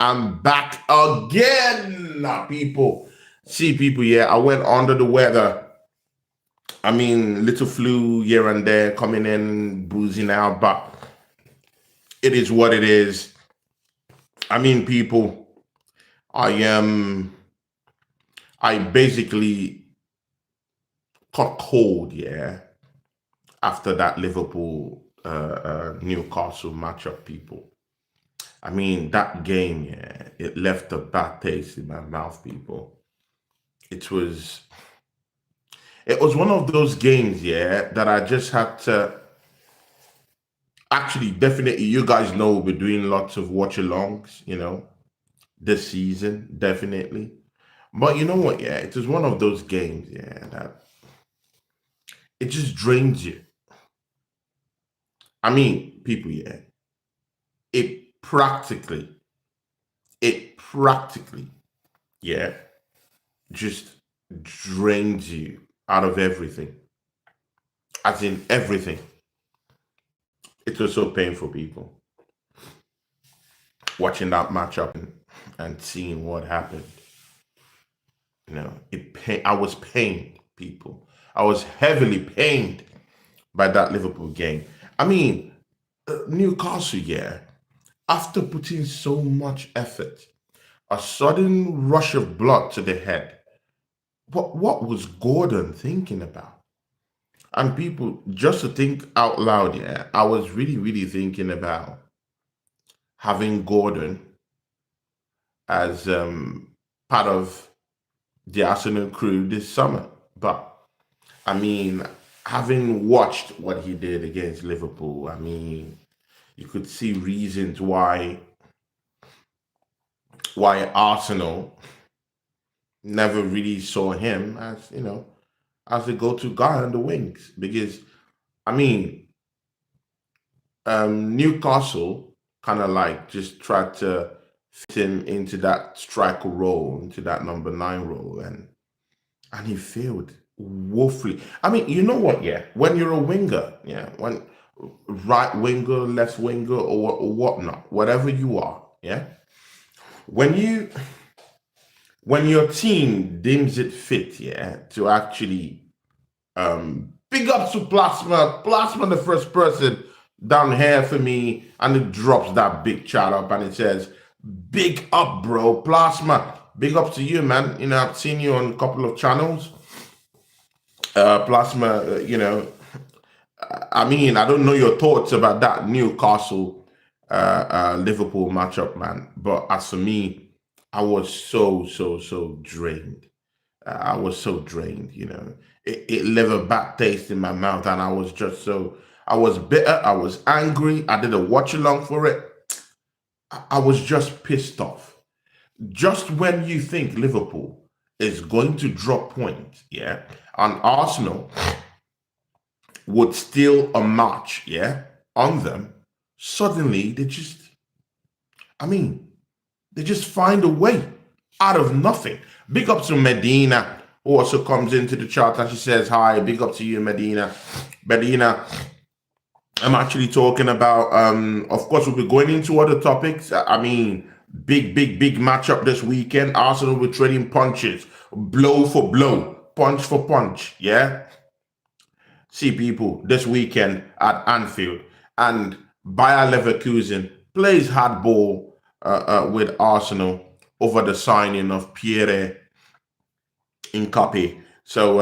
I'm back again, people. See, people, yeah, I went under the weather. I mean, little flu here and there, coming in, bruising out, but it is what it is. I mean, people, I am, I basically caught cold, yeah, after that Liverpool Newcastle matchup, people. I mean, that game, yeah, it left a bad taste in my mouth, people. It was It was one of those games, yeah, that I just had to actually definitely. You guys know we're doing lots of watch alongs, this season, definitely. But you know what, yeah, it was one of those games, yeah, that it just drains you. I mean, people, yeah, it practically, it practically, yeah, just drains you out of everything, as in everything. It was so painful, people, watching that matchup and seeing what happened. I was pained, people. I was heavily pained by that Liverpool game. I mean, Newcastle, yeah, after putting so much effort, a sudden rush of blood to the head. What was Gordon thinking about? And people, just to think out loud, yeah, I was really, really thinking about having Gordon as part of the Arsenal crew this summer. But I mean, having watched what he did against Liverpool, I mean, you could see reasons why Arsenal never really saw him as as the go-to guy on the wings. Because I mean, Newcastle kind of like just tried to fit him into that striker role, into that number 9 role, and he failed woefully. I mean, you know what? Yeah, when you're a winger, yeah, when right winger, left winger, or whatnot, whatever you are, yeah, when you when your team deems it fit, yeah, to actually big up to Plasma, the first person down here for me, and it drops that big chat up and it says, "Big up, bro, Plasma." Big up to you, man. I've seen you on a couple of channels. Plasma, I mean, I don't know your thoughts about that Newcastle Liverpool matchup, man. But as for me, I was so drained. I was so drained. It left a bad taste in my mouth, and I was bitter. I was angry. I did a watch along for it. I was just pissed off. Just when you think Liverpool is going to drop points, yeah, and Arsenal would steal a match, yeah, on them, suddenly I mean, they just find a way out of nothing. Big up to Medina, who also comes into the chat and she says, "Hi, big up to you, Medina." Medina, I'm actually talking about, of course, we'll be going into other topics. I mean, big matchup this weekend. Arsenal will trading punches, blow for blow, punch for punch, yeah? See, people, this weekend at Anfield, and Bayer Leverkusen plays hardball with Arsenal over the signing of Pierre Hinkapie. So,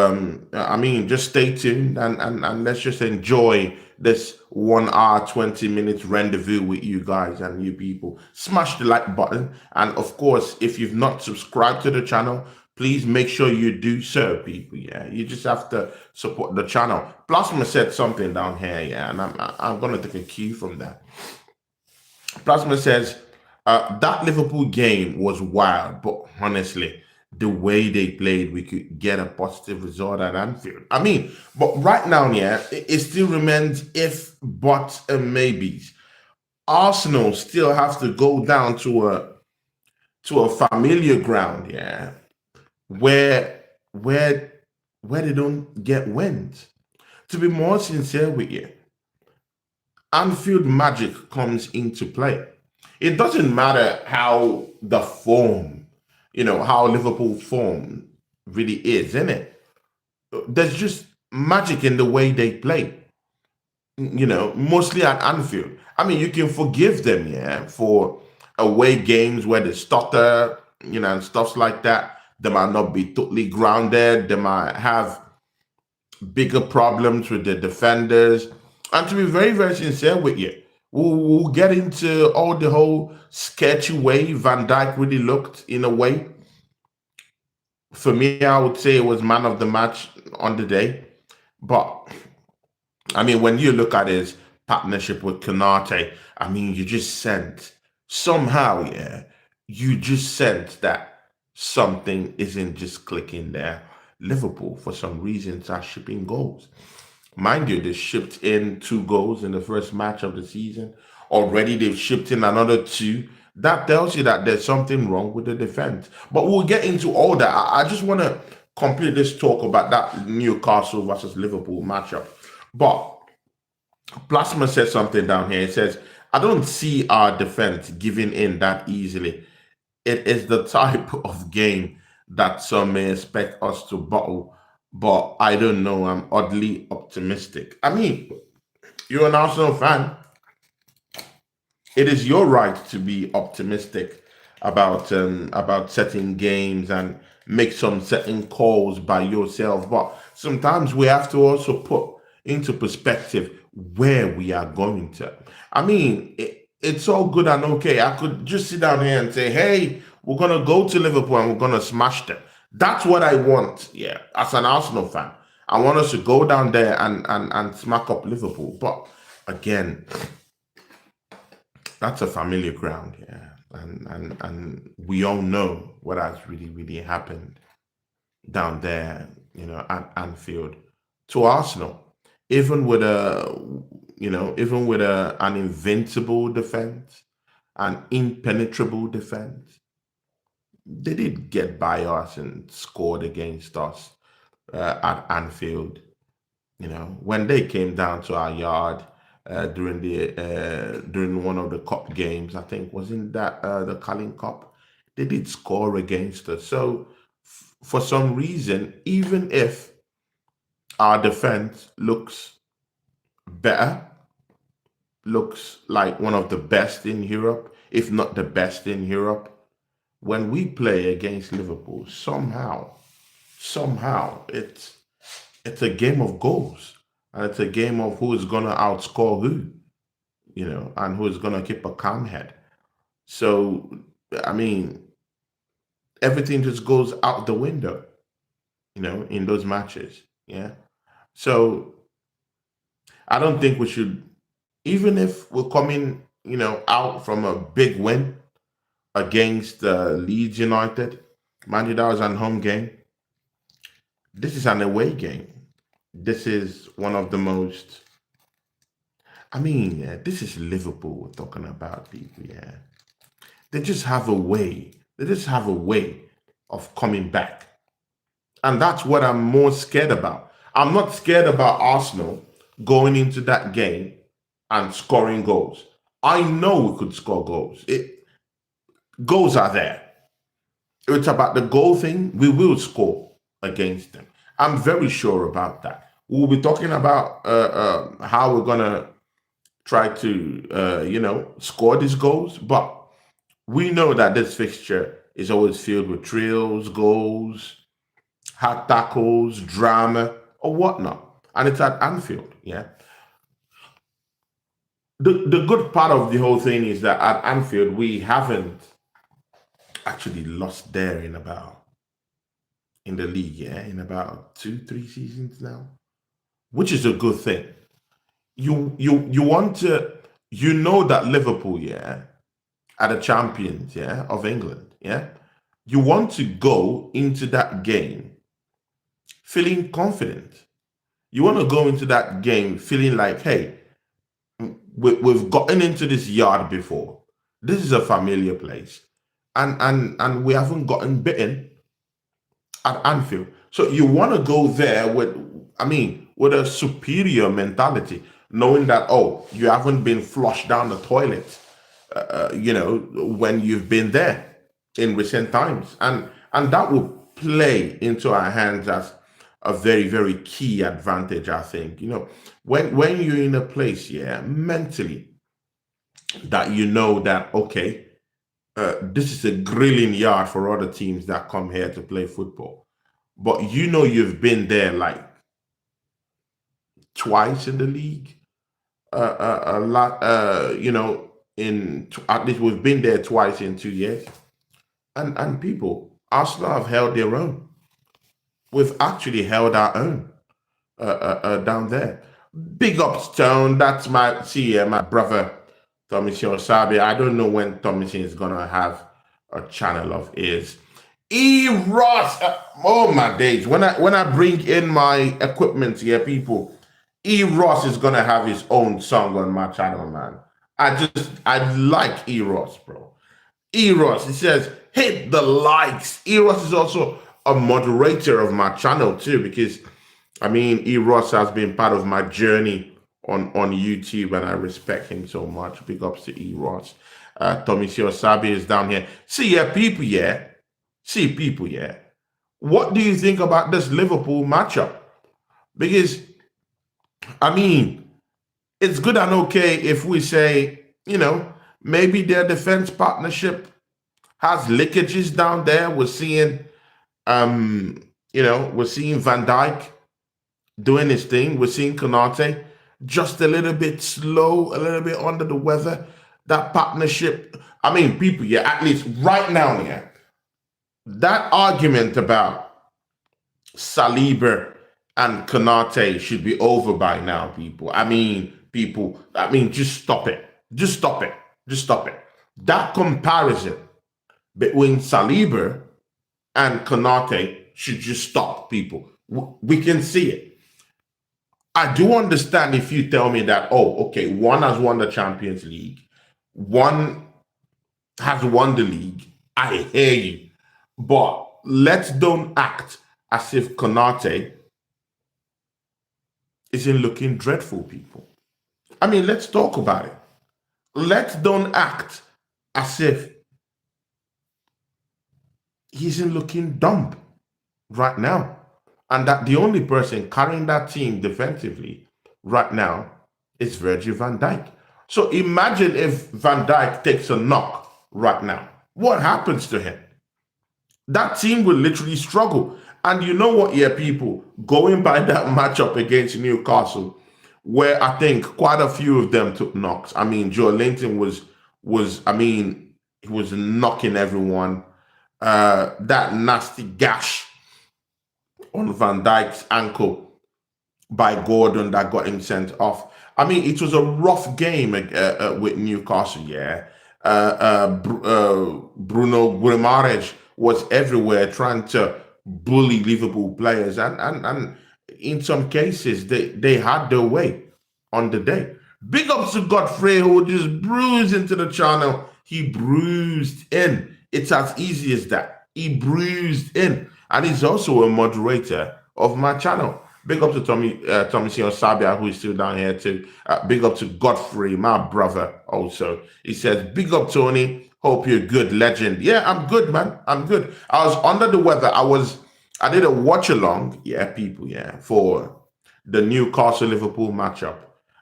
I mean, just stay tuned and let's just enjoy this 1 hour, 20 minutes rendezvous with you guys and you people. Smash the like button. And of course, if you've not subscribed to the channel, please make sure you do so, people. Yeah, you just have to support the channel. Plasma said something down here, yeah, and I'm going to take a cue from that. Plasma says, that Liverpool game was wild, but honestly, the way they played, we could get a positive result at Anfield. I mean, but right now, yeah, it still remains if, but, and maybes. Arsenal still have to go down to a familiar ground, yeah, where where where they don't get wins. To be more sincere with you, Anfield magic comes into play. It doesn't matter how the form, how Liverpool form really is, isn't it? There's just magic in the way they play. Mostly at Anfield. I mean, you can forgive them, yeah, for away games where they stutter, and stuff like that. They might not be totally grounded. They might have bigger problems with the defenders. And to be very, very sincere with you, we'll get into all the whole sketchy way Van Dijk really looked in a way. For me, I would say it was man of the match on the day. But I mean, when you look at his partnership with Konate, I mean, you just sense somehow, yeah, you just sense that something isn't just clicking there. Liverpool, for some reasons, are shipping goals. Mind you, they shipped in 2 goals in the first match of the season. Already they've shipped in another 2. That tells you that there's something wrong with the defense. But we'll get into all that. I just want to complete this talk about that Newcastle versus Liverpool matchup. But Plasma said something down here. It says, I don't see our defense giving in that easily. It is the type of game that some may expect us to bottle, but I don't know. I'm oddly optimistic. I mean, you're an Arsenal fan. It is your right to be optimistic about setting games and make some setting calls by yourself. But sometimes we have to also put into perspective where we are going to. I mean, it's all good and okay. I could just sit down here and say, hey, we're going to go to Liverpool and we're going to smash them. That's what I want, yeah, as an Arsenal fan. I want us to go down there and smack up Liverpool. But again, that's a familiar ground, yeah. And we all know what has really, really happened down there, at Anfield to Arsenal. Even with an invincible defense, an impenetrable defense, they did get by us and scored against us at Anfield. When they came down to our yard during one of the cup games, I think wasn't that the Carling Cup, they did score against us. So for some reason, even if our defense looks better, looks like one of the best in Europe, if not the best in Europe, when we play against Liverpool, somehow it's a game of goals. And it's a game of who is gonna outscore who, and who is gonna keep a calm head. So I mean, everything just goes out the window, in those matches. Yeah. So I don't think we should, even if we're coming, out from a big win against Leeds United. Mind you, that was a home game. This is an away game. This is one of the most. I mean, this is Liverpool we're talking about, people. Yeah, they just have a way. They just have a way of coming back, and that's what I'm more scared about. I'm not scared about Arsenal going into that game and scoring goals. I know we could score goals. Goals are there. It's about the goal thing. We will score against them. I'm very sure about that. We'll be talking about how we're gonna try to score these goals, but we know that this fixture is always filled with trills, goals, hard tackles, drama, or whatnot, and it's at Anfield. Yeah. The good part of the whole thing is that at Anfield we haven't actually lost there in the league, yeah, in about 2, 3 seasons now, which is a good thing. You want to, that Liverpool, yeah, are the champions, yeah, of England, yeah. You want to go into that game feeling confident. You want to go into that game feeling like, hey, we've gotten into this yard before. This is a familiar place, and we haven't gotten bitten at Anfield. So you want to go there with a superior mentality, knowing that, oh, you haven't been flushed down the toilet when you've been there in recent times, and that will play into our hands as a very, very key advantage. I think when you're in a place, yeah, mentally that that okay, this is a grilling yard for other teams that come here to play football, but you've been there like twice in the league, a lot, at least we've been there twice in 2 years, and people, Arsenal have held their own. We've actually held our own down there. Big up Stone. That's my brother Tomisin Osabi. I don't know when Tomisin is gonna have a channel of his. E Ross. Oh my days. When I bring in my equipment here, people, E Ross is gonna have his own song on my channel, man. I like E Ross, bro. E Ross, he says, hit the likes. E Ross is also a moderator of my channel too, because E Ross has been part of my journey on YouTube, and I respect him so much. Big ups to E Ross. Tommy Siosabi is down here. See people, yeah. See people, yeah. What do you think about this Liverpool matchup? Because it's good and okay if we say, maybe their defense partnership has leakages down there. We're seeing Van Dijk doing his thing. We're seeing Konate just a little bit slow, a little bit under the weather. That partnership, people, yeah, at least right now, yeah, that argument about Saliba and Konate should be over by now, people. Just stop it. Just stop it. Just stop it. That comparison between Saliba and Konate should just stop, people. We can see it. I do understand if you tell me that, okay, one has won the Champions League, one has won the league. I hear you. But let's don't act as if Konate isn't looking dreadful, people. Let's talk about it. Let's don't act as if he isn't looking dumb right now. And that the only person carrying that team defensively right now is Virgil van Dijk. So imagine if Van Dijk takes a knock right now. What happens to him? That team will literally struggle. And you know what, people, going by that matchup against Newcastle, where I think quite a few of them took knocks. Joe Linton was he was knocking everyone. That nasty gash on Van Dijk's ankle by Gordon that got him sent off. It was a rough game with Newcastle, yeah. Bruno Guimaraes was everywhere trying to bully Liverpool players, and in some cases they had their way on the day. Big ups to Godfrey, who just bruised into the channel. He bruised in. It's as easy as that. He bruised in. And he's also a moderator of my channel. Big up to Tommy Sabia, who is still down here too. Big up to Godfrey, my brother also. He says, big up, Tony. Hope you're good, legend. Yeah, I'm good, man. I'm good. I was under the weather. I did a watch along, people, for the Newcastle Liverpool matchup.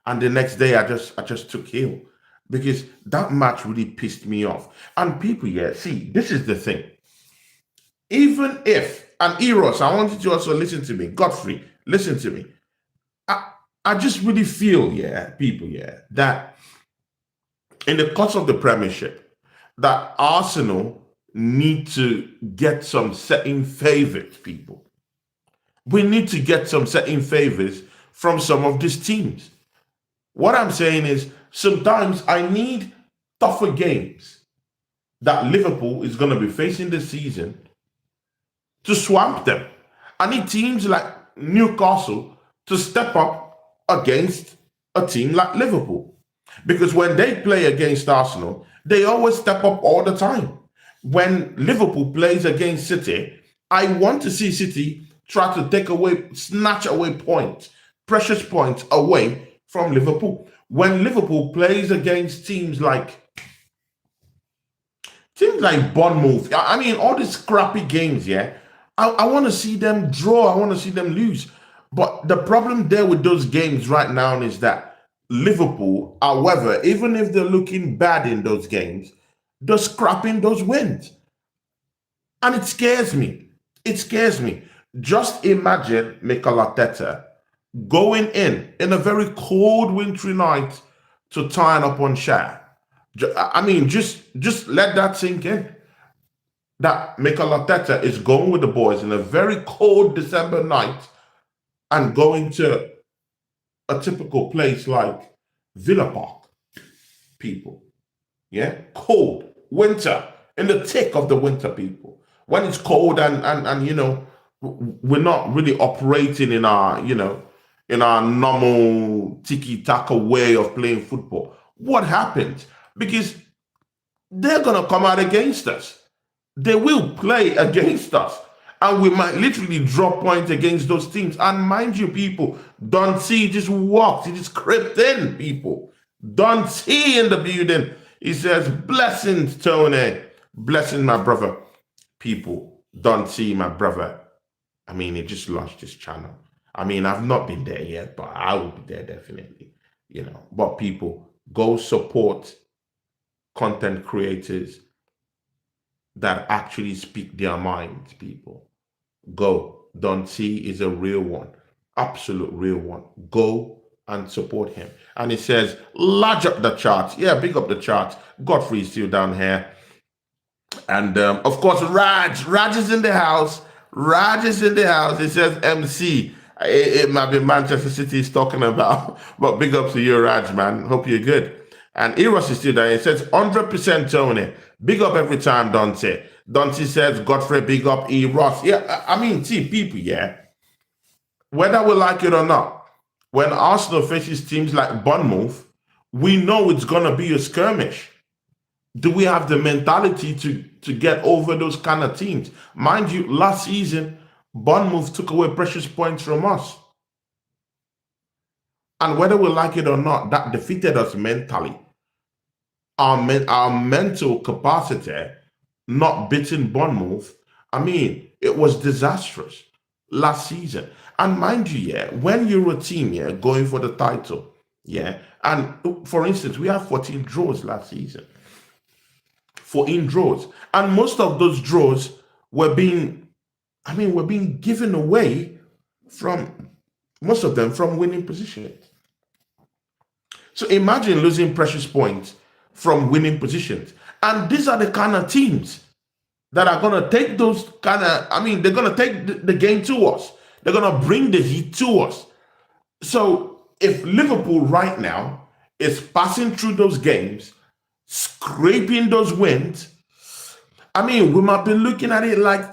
And the next day I just took ill because that match really pissed me off. And people, see, this is the thing. Even if, and Eros, I want you to also listen to me. Godfrey, listen to me. I just really feel, people, that in the course of the Premiership, that Arsenal need to get some setting favors, people. We need to get some setting favors from some of these teams. What I'm saying is, sometimes I need tougher games that Liverpool is going to be facing this season to swamp them. I need teams like Newcastle to step up against a team like Liverpool. Because when they play against Arsenal, they always step up all the time. When Liverpool plays against City, I want to see City try to snatch away points, precious points away from Liverpool. When Liverpool plays against teams like Teams like Bournemouth, I mean, all these scrappy games, yeah. I want to see them draw. I want to see them lose. But the problem there with those games right now is that Liverpool, however, even if they're looking bad in those games, they're scrapping those wins. And it scares me. It scares me. Just imagine Mikel Arteta going in a very cold, wintry night to turn up on Shah. I mean, just let that sink in. That Mikel Arteta is going with the boys in a very cold December night and going to a typical place like Villa Park, people. Yeah, cold winter in the thick of the winter, people. When it's cold and we're not really operating in our in our normal tiki taka way of playing football. What happens? Because they're gonna come out against us. They will play against us. And we might literally drop points against those teams. And mind you, people, don't see just walked, he just crept in, people. Don't see in the building. He says, blessings, Tony. Blessing my brother. People, don't see my brother. I mean, he just launched his channel. I mean, I've not been there yet, but I will be there definitely. But people, go support content creators that actually speak their minds, people. Go. Don't see is a real one. Absolute real one. Go and support him. And it says, large up the charts. Yeah, big up the charts. Godfrey is still down here. And of course, Raj is in the house. Raj is in the house. It says MC. It might be Manchester City is talking about. But big up to you, Raj, man. Hope you're good. And Eros is still there. It says 100% Tony. Big up every time, Dante. Dante says, Godfrey, big up Eros. Yeah, I mean, see, people, yeah. Whether we like it or not, when Arsenal faces teams like Bournemouth, we know it's going to be a skirmish. Do we have the mentality to get over those kind of teams? Mind you, last season, Bournemouth took away precious points from us. And whether we like it or not, that defeated us mentally. Our mental capacity, not beating Bournemouth, I mean, it was disastrous last season. And mind you, yeah, when you're a team, yeah, going for the title, yeah, and for instance, we have 14 draws last season. 14 draws. And most of those draws were being given away from, most of them, from winning positions. So imagine losing precious points from winning positions. And these are the kind of teams that are going to take those kind of, they're going to take the game to us. They're going to bring the heat to us. So if Liverpool right now is passing through those games, scraping those wins, we might be looking at it like,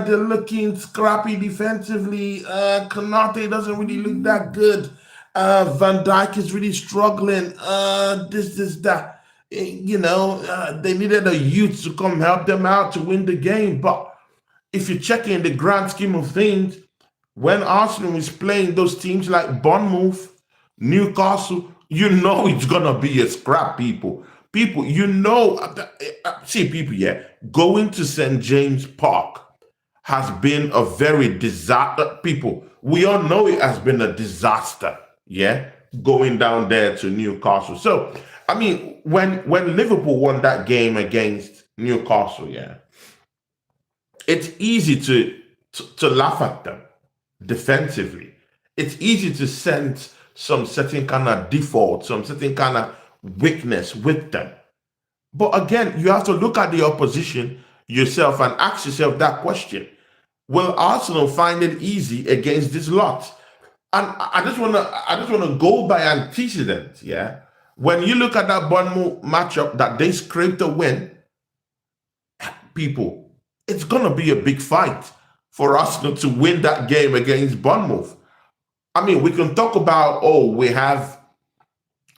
they're looking scrappy defensively. Konate doesn't really look that good. Van Dijk is really struggling. That. They needed a youth to come help them out to win the game. But if you check in the grand scheme of things, when Arsenal is playing those teams like Bournemouth, Newcastle, it's going to be a scrap, people. People, see, people, yeah, going to St. James Park has been a very disaster. People, we all know it has been a disaster, yeah, going down there to Newcastle. So, when Liverpool won that game against Newcastle, yeah, it's easy to laugh at them defensively. It's easy to sense some certain kind of default, some certain kind of weakness with them. But again, you have to look at the opposition yourself and ask yourself that question. Will Arsenal find it easy against this lot? And I just wanna go by antecedent, yeah. When you look at that Bournemouth matchup that they scraped a win, people, it's gonna be a big fight for Arsenal to win that game against Bournemouth. We can talk about, we have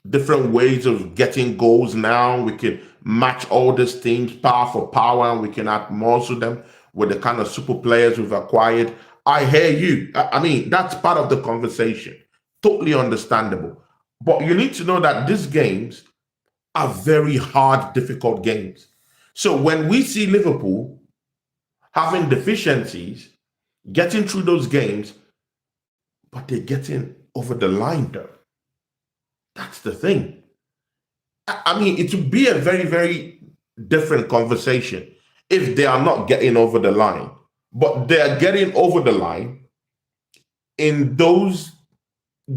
different ways of getting goals now. We can match all these teams power for power, and we can add more to them with the kind of super players we've acquired. I hear you. That's part of the conversation. Totally understandable. But you need to know that these games are very hard, difficult games. So when we see Liverpool having deficiencies, getting through those games, but they're getting over the line though. That's the thing. I mean, it would be a very, very different conversation if they are not getting over the line, but they are getting over the line in those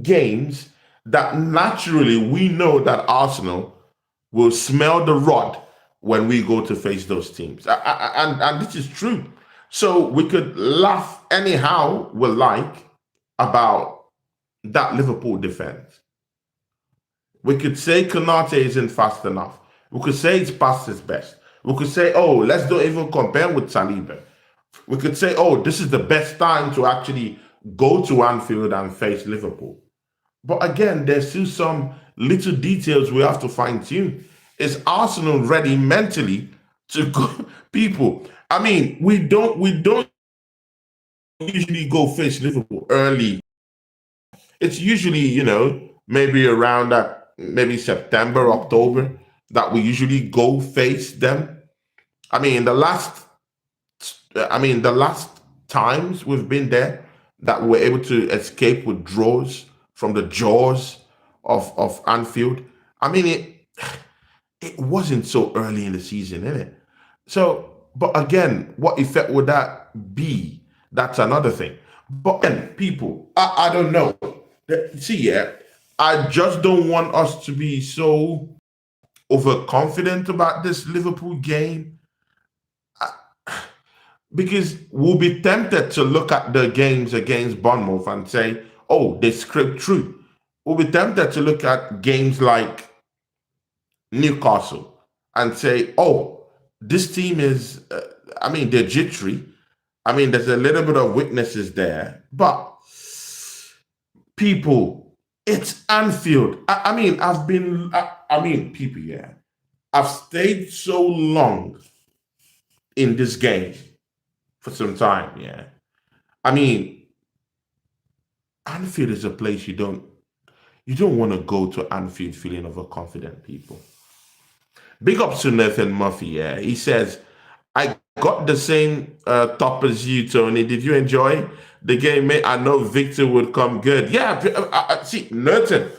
games that naturally we know that Arsenal will smell the rod when we go to face those teams. And this is true. So we could laugh anyhow we like about that Liverpool defense. We could say Konate isn't fast enough. We could say it's past his best. We could say, oh, let's don't even compare with Saliba. We could say, oh, this is the best time to actually go to Anfield and face Liverpool. But again, there's still some little details we have to fine tune. Is Arsenal ready mentally to go? People, I mean, we don't usually go face Liverpool early. It's usually, maybe around that, maybe September, October, that we usually go face them. I mean, the last times we've been there that we're able to escape with draws from the jaws of Anfield. I mean, it wasn't so early in the season, innit? So, but again, what effect would that be? That's another thing. But then, people, I don't know. See, yeah, I just don't want us to be so overconfident about this Liverpool game because we'll be tempted to look at the games against Bournemouth and say, oh, they script through. We'll be tempted to look at games like Newcastle and say, oh, this team is, they're jittery. I mean, there's a little bit of weaknesses there, but people, it's Anfield. People, yeah. I've stayed so long in this game for some time, yeah. I mean, Anfield is a place you don't want to go to Anfield feeling overconfident, people. Big up to Nathan Murphy, yeah. He says, I got the same top as you, Tony. Did you enjoy the game, mate? I know Victor would come good. Yeah, see, Nathan,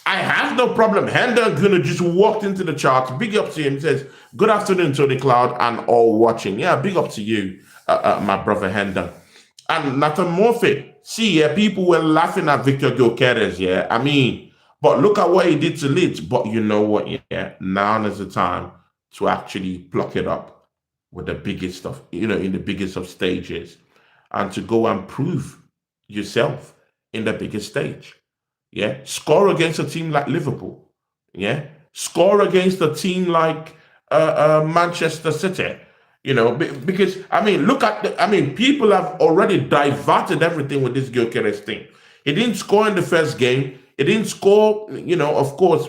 I have no problem. Hendon Guna just walked into the chart. Big up to him. He says, good afternoon, Tony Cloud, and all watching. Yeah, big up to you, my brother Hendon. And Nathan Murphy, see, yeah, people were laughing at Victor Gyökeres, yeah. I mean, but look at what he did to Leeds. But you know what, yeah, now is the time to actually pluck it up with the biggest of, in the biggest of stages, and to go and prove yourself in the biggest stage. Yeah, score against a team like Liverpool. Yeah, score against a team like Manchester City. Because look at people have already diverted everything with this Gyökeres thing. He didn't score in the first game. He didn't score. Of course,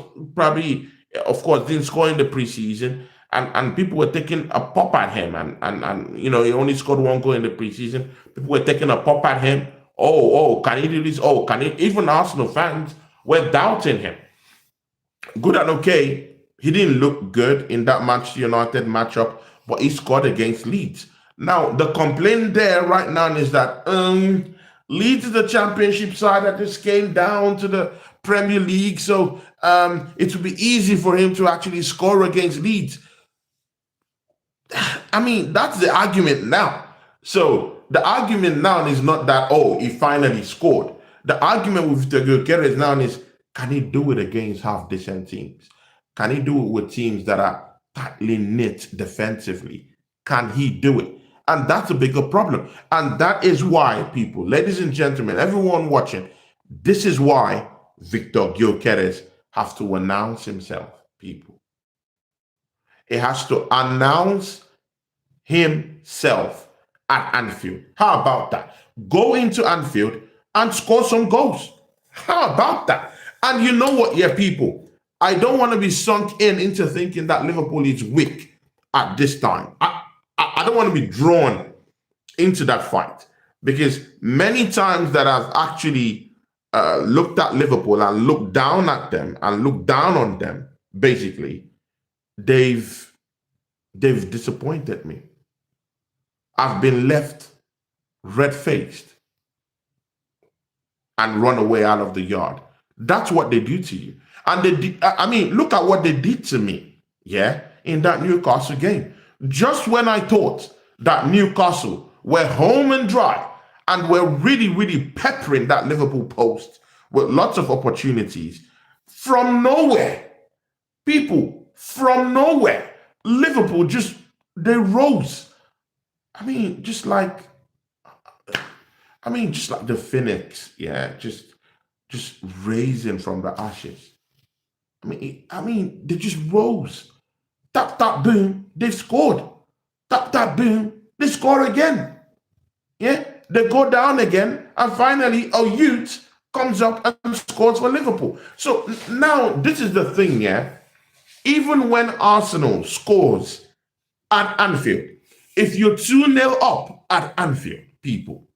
didn't score in the preseason. And people were taking a pop at him, and he only scored one goal in the preseason. People were taking a pop at him. Oh, can he do this? Oh, can he? Even Arsenal fans were doubting him. Good and okay, he didn't look good in that Manchester United matchup, but he scored against Leeds. Now, the complaint there right now is that Leeds is the championship side that just came down to the Premier League, so it would be easy for him to actually score against Leeds. I mean, that's the argument now. So the argument now is not that, oh, he finally scored. The argument with the Gyökeres now is, can he do it against half-decent teams? Can he do it with teams that are tightly knit defensively? Can he do it? And that's a bigger problem. And that is why, people, ladies and gentlemen, everyone watching, this is why Victor Gyökeres has to announce himself, people. He has to announce himself at Anfield. How about that? Go into Anfield and score some goals. How about that? And you know what, yeah, people, I don't want to be sunk into thinking that Liverpool is weak at this time. I don't want to be drawn into that fight, because many times that I've actually looked at Liverpool and looked down at them and looked down on them, basically, they've They've disappointed me. I've been left red-faced and run away out of the yard. That's what they do to you. And look at what they did to me, yeah, in that Newcastle game. Just when I thought that Newcastle were home and dry and were really, really peppering that Liverpool post with lots of opportunities, from nowhere, people, from nowhere, Liverpool they rose. Just like the phoenix, yeah, just raising from the ashes. They just rose. Tap, tap, boom, they've scored. Tap, tap, boom, they score again. Yeah, they go down again, and finally a youth comes up and scores for Liverpool. So now this is the thing, yeah. Even when Arsenal scores at Anfield, if you're 2-0 up at Anfield, people,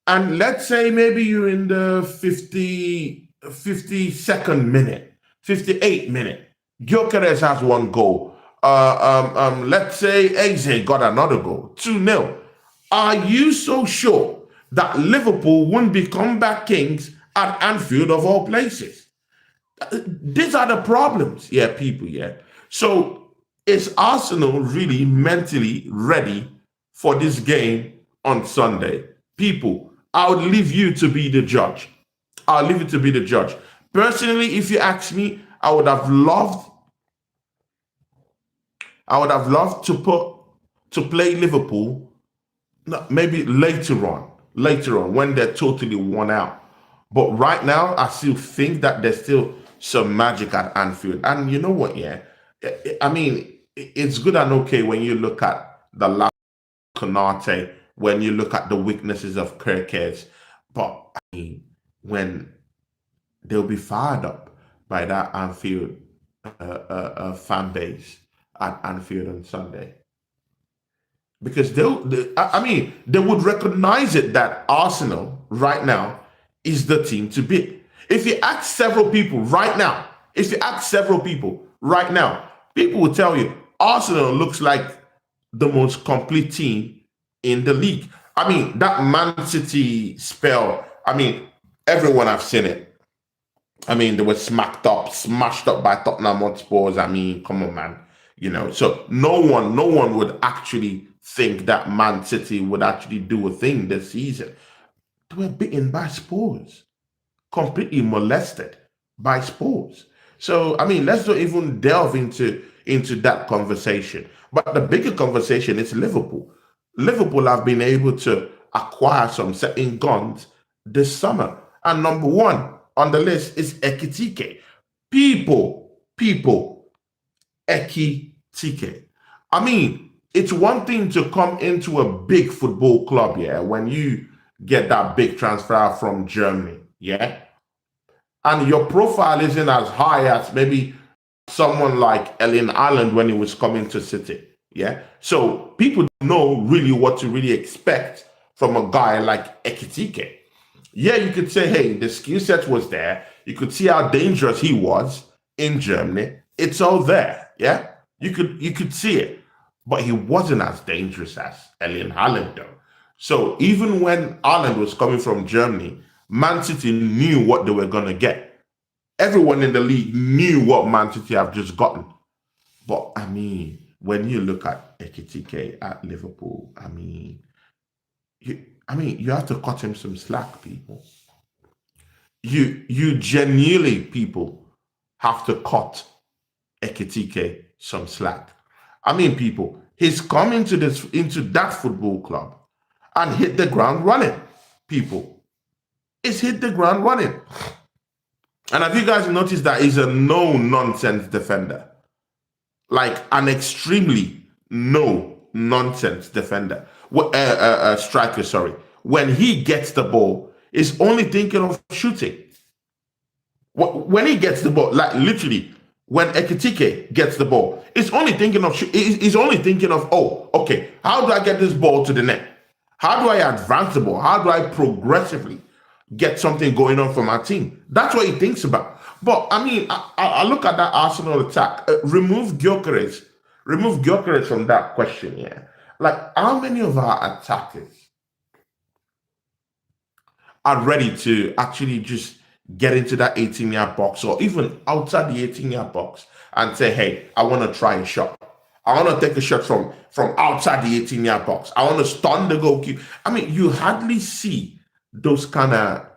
and let's say maybe you're in the 52nd minute, 58th minute, Gyökeres has one goal. Let's say Eze got another goal, 2-0. Are you so sure that Liverpool wouldn't be comeback kings at Anfield of all places? These are the problems, yeah, people, yeah. So is Arsenal really mentally ready for this game on Sunday? People, I would leave you to be the judge. I'll leave it to be the judge. Personally, if you ask me, I would have loved to play Liverpool maybe later on when they're totally worn out. But right now, I still think that there's still some magic at Anfield. And you know what, yeah? It's good and okay when you look at the last Konate, when you look at the weaknesses of Kirkes. But when they'll be fired up by that Anfield fan base at Anfield on Sunday. Because they would recognize it that Arsenal right now is the team to beat. If you ask several people right now, people will tell you Arsenal looks like the most complete team in the league. That Man City spell, everyone have seen it. They were smashed up by Tottenham Hotspurs. Come on, man. So no one would actually think that Man City would actually do a thing this season. They were beaten by Spurs, completely molested by Spurs. So, let's not even delve into that conversation. But the bigger conversation is Liverpool. Liverpool have been able to acquire some certain guns this summer. And number one on the list is Ekitike. People, Ekitike. It's one thing to come into a big football club, yeah, when you get that big transfer from Germany, yeah, and your profile isn't as high as maybe someone like Erling Haaland when he was coming to City, yeah. So people don't know really what to really expect from a guy like Ekitike. Yeah, you could say, hey, the skill set was there. You could see how dangerous he was in Germany. It's all there, yeah. You could see it. But he wasn't as dangerous as Erling Haaland, though. So even when Haaland was coming from Germany, Man City knew what they were going to get. Everyone in the league knew what Man City have just gotten. But, when you look at Ekitike at Liverpool, you have to cut him some slack, people. You genuinely, people, have to cut Ekitike some slack. People, he's come into that football club and hit the ground running. People, he's hit the ground running. And have you guys noticed that he's a no-nonsense defender? Like an extremely no-nonsense defender. Striker, sorry. When he gets the ball, he's only thinking of shooting. When he gets the ball, like literally, when Ekitike gets the ball, he's only thinking of, oh, okay, how do I get this ball to the net? How do I advance the ball? How do I progressively get something going on for my team? That's what he thinks about. But I look at that Arsenal attack. Remove Gyökeres remove Gyökeres from that question, yeah. Like, how many of our attackers are ready to actually just get into that 18-yard box or even outside the 18-yard box and say, hey, I want to try a shot. I want to take a shot from outside the 18-yard box. I want to stun the goalkeeper. I mean, you hardly see those kind of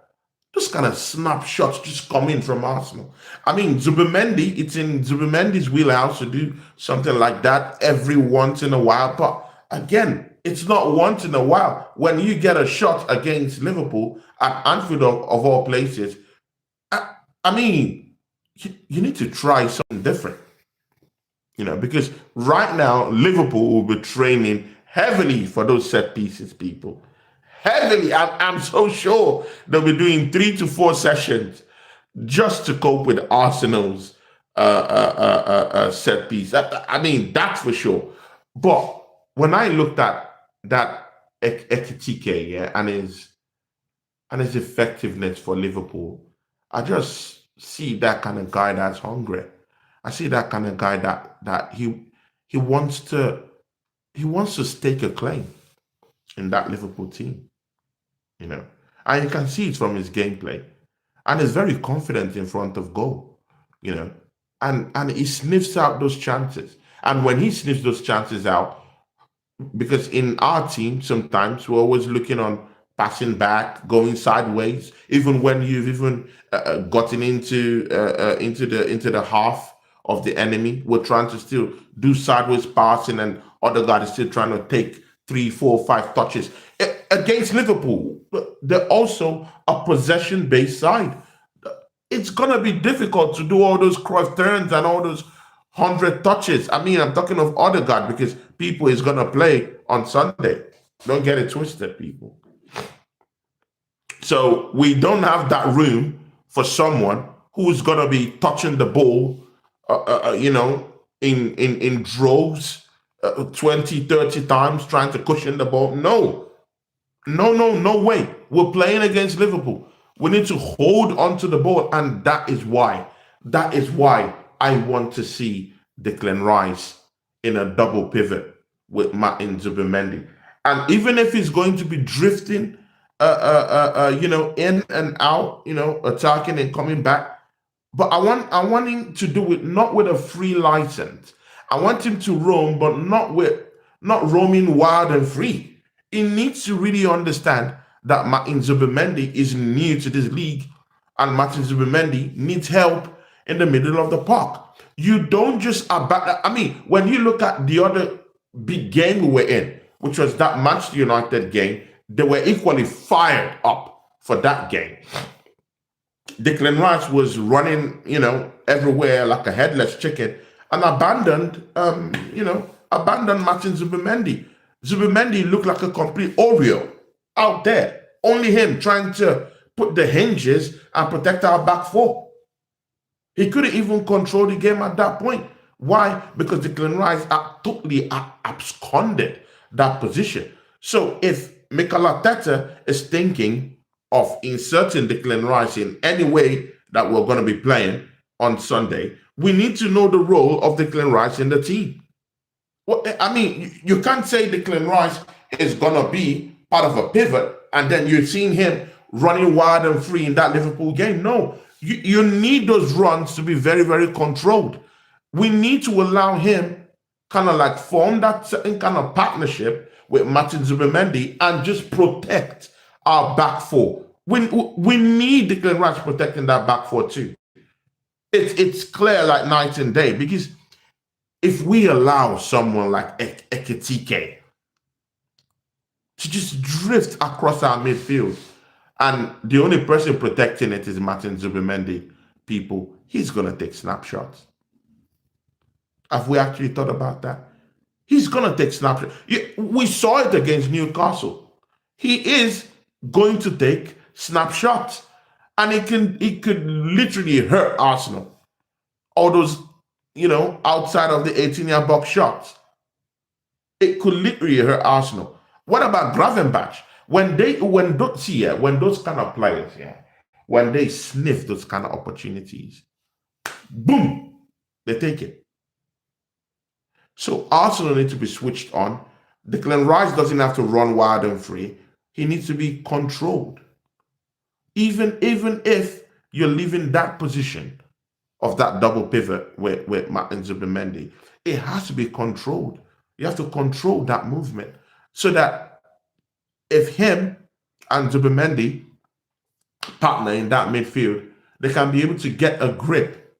snapshots just coming from Arsenal. I mean, Zubimendi, it's in Zubimendi's wheelhouse to do something like that every once in a while. But again, it's not once in a while. When you get a shot against Liverpool at Anfield of all places, I mean, you need to try something different. Because right now, Liverpool will be training heavily for those set pieces, people. Heavily. I'm so sure they'll be doing 3 to 4 sessions just to cope with Arsenal's set piece. I mean, that's for sure. But when I looked at that Ekitike, yeah, and his effectiveness for Liverpool, I just see that kind of guy that's hungry. I see that kind of guy that he wants to stake a claim in that Liverpool team, and you can see it from his gameplay, and he's very confident in front of goal, and he sniffs out those chances, and when he sniffs those chances out, because in our team sometimes we're always looking on passing back, going sideways, even when you've even gotten into the half of the enemy, we're trying to still do sideways passing, and other guys are still trying to take 3, 4, 5 touches. Against Liverpool, they're also a possession-based side. It's gonna be difficult to do all those cross turns and all those 100 touches. I mean, I'm talking of Odegaard because people is gonna play on Sunday. Don't get it twisted, people. So we don't have that room for someone who's gonna be touching the ball, in droves, 20, 30 times, trying to cushion the ball. No way. We're playing against Liverpool. We need to hold onto the ball, and that is why I want to see Declan Rice in a double pivot with Martin Zubimendi. And even if he's going to be drifting, in and out, attacking and coming back, but I want him to do it not with a free license. I want him to roam, but not roaming wild and free. He needs to really understand that Martin Zubimendi is new to this league, and Martin Zubimendi needs help in the middle of the park. You don't just when you look at the other big game we were in, which was that Manchester United game, they were equally fired up for that game. Declan Rice was running, everywhere like a headless chicken, and abandoned Martin Zubimendi. Zubimendi looked like a complete Oreo out there. Only him trying to put the hinges and protect our back four. He couldn't even control the game at that point. Why? Because Declan Rice totally absconded that position. So if Mikel Arteta is thinking of inserting Declan Rice in any way that we're going to be playing on Sunday, we need to know the role of Declan Rice in the team. Well, I mean, you can't say Declan Rice is going to be part of a pivot and then you're seeing him running wild and free in that Liverpool game. No, you need those runs to be very, very controlled. We need to allow him kind of like form that certain kind of partnership with Martin Zubimendi and just protect our back four. We need Declan Rice protecting that back four too. It's clear like night and day, because if we allow someone like Ekitike to just drift across our midfield, and the only person protecting it is Martin Zubimendi, people, he's going to take snapshots. Have we actually thought about that? He's going to take snapshots. We saw it against Newcastle. He is going to take snapshots, and it could literally hurt Arsenal. All those, outside of the 18-yard box shots. It could literally hurt Arsenal. What about Gravenberch? When those kind of players, when they sniff those kind of opportunities, boom, they take it. So Arsenal need to be switched on. Declan Rice doesn't have to run wild and free. He needs to be controlled. Even if you're leaving that position of that double pivot with Martin Zubimendi, it has to be controlled. You have to control that movement so that if him and Zubimendi partner in that midfield, they can be able to get a grip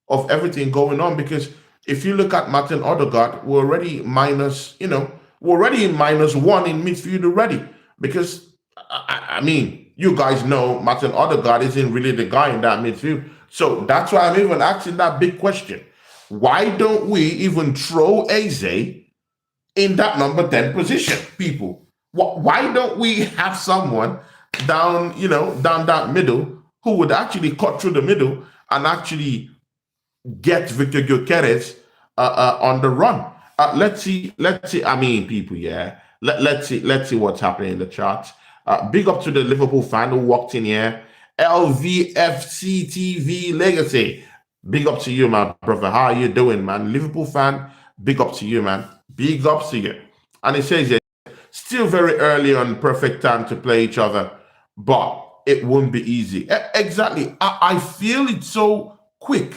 of everything going on. Because if you look at Martin Odegaard, we're already minus, we're already in -1 in midfield already. Because, I mean, you guys know Martin Odegaard isn't really the guy in that midfield. So that's why I'm even asking that big question. Why don't we even throw Eze in that number 10 position, people? Why don't we have someone down that middle who would actually cut through the middle and actually get Victor Gyökeres on the run? Let's see. I mean, people, yeah. Let's see what's happening in the charts. Big up to the Liverpool fan who walked in here. LVFC TV Legacy. Big up to you, my brother. How are you doing, man? Liverpool fan, big up to you, man. Big up to you. And it says here, still very early on, perfect time to play each other, but it won't be easy. Exactly. I feel it's so quick.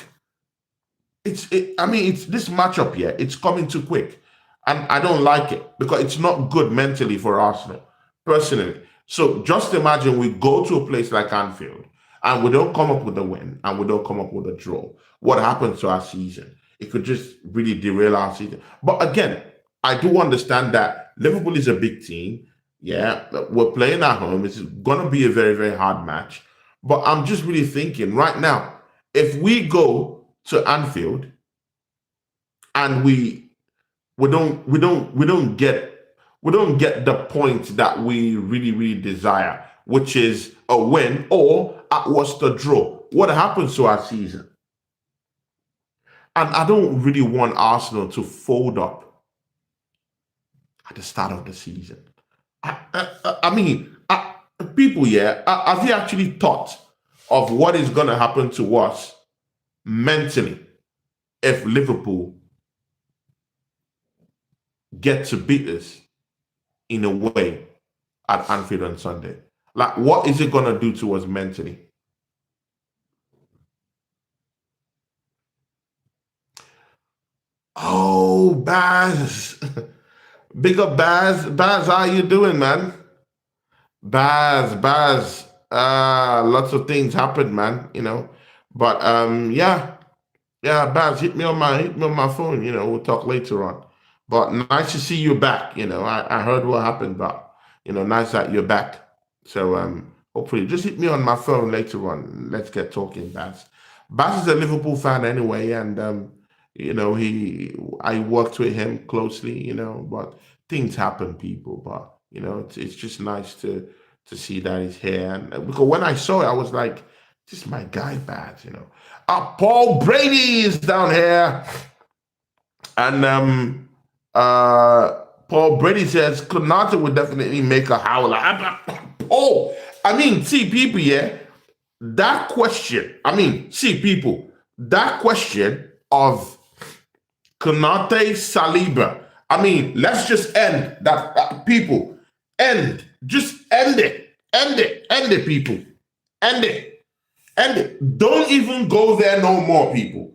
It's this matchup here. It's coming too quick, and I don't like it because it's not good mentally for Arsenal, personally. So just imagine we go to a place like Anfield and we don't come up with a win and we don't come up with a draw. What happens to our season? It could just really derail our season. But again, I do understand that Liverpool is a big team. Yeah, we're playing at home. It's going to be a very, very hard match. But I'm just really thinking right now, if we go to Anfield and we don't get the point that we really, really desire, which is a win or at worst a draw, what happens to our season? And I don't really want Arsenal to fold up at the start of the season. People, yeah, have you actually thought of what is going to happen to us mentally if Liverpool get to beat us in a way at Anfield on Sunday? Like, what is it going to do to us mentally? Oh, Baz. Big up, Baz. Baz, how you doing, man? Baz. Lots of things happened, man, But yeah, Baz, hit me on my phone, we'll talk later on. But nice to see you back, I heard what happened, but nice that you're back. So hopefully just hit me on my phone later on. Let's get talking, Baz. Baz is a Liverpool fan anyway, and I worked with him closely, but things happen, people. But it's just nice to see that he's here. And because when I saw it, I was like, this is my guy, Baz, Paul Brady is down here. And Paul Brady says Konate would definitely make a howler. Oh, see, people, yeah, that question. See, people, that question of Konate Saliba. Let's just end that. People, just end it, people, end it. Don't even go there no more, people.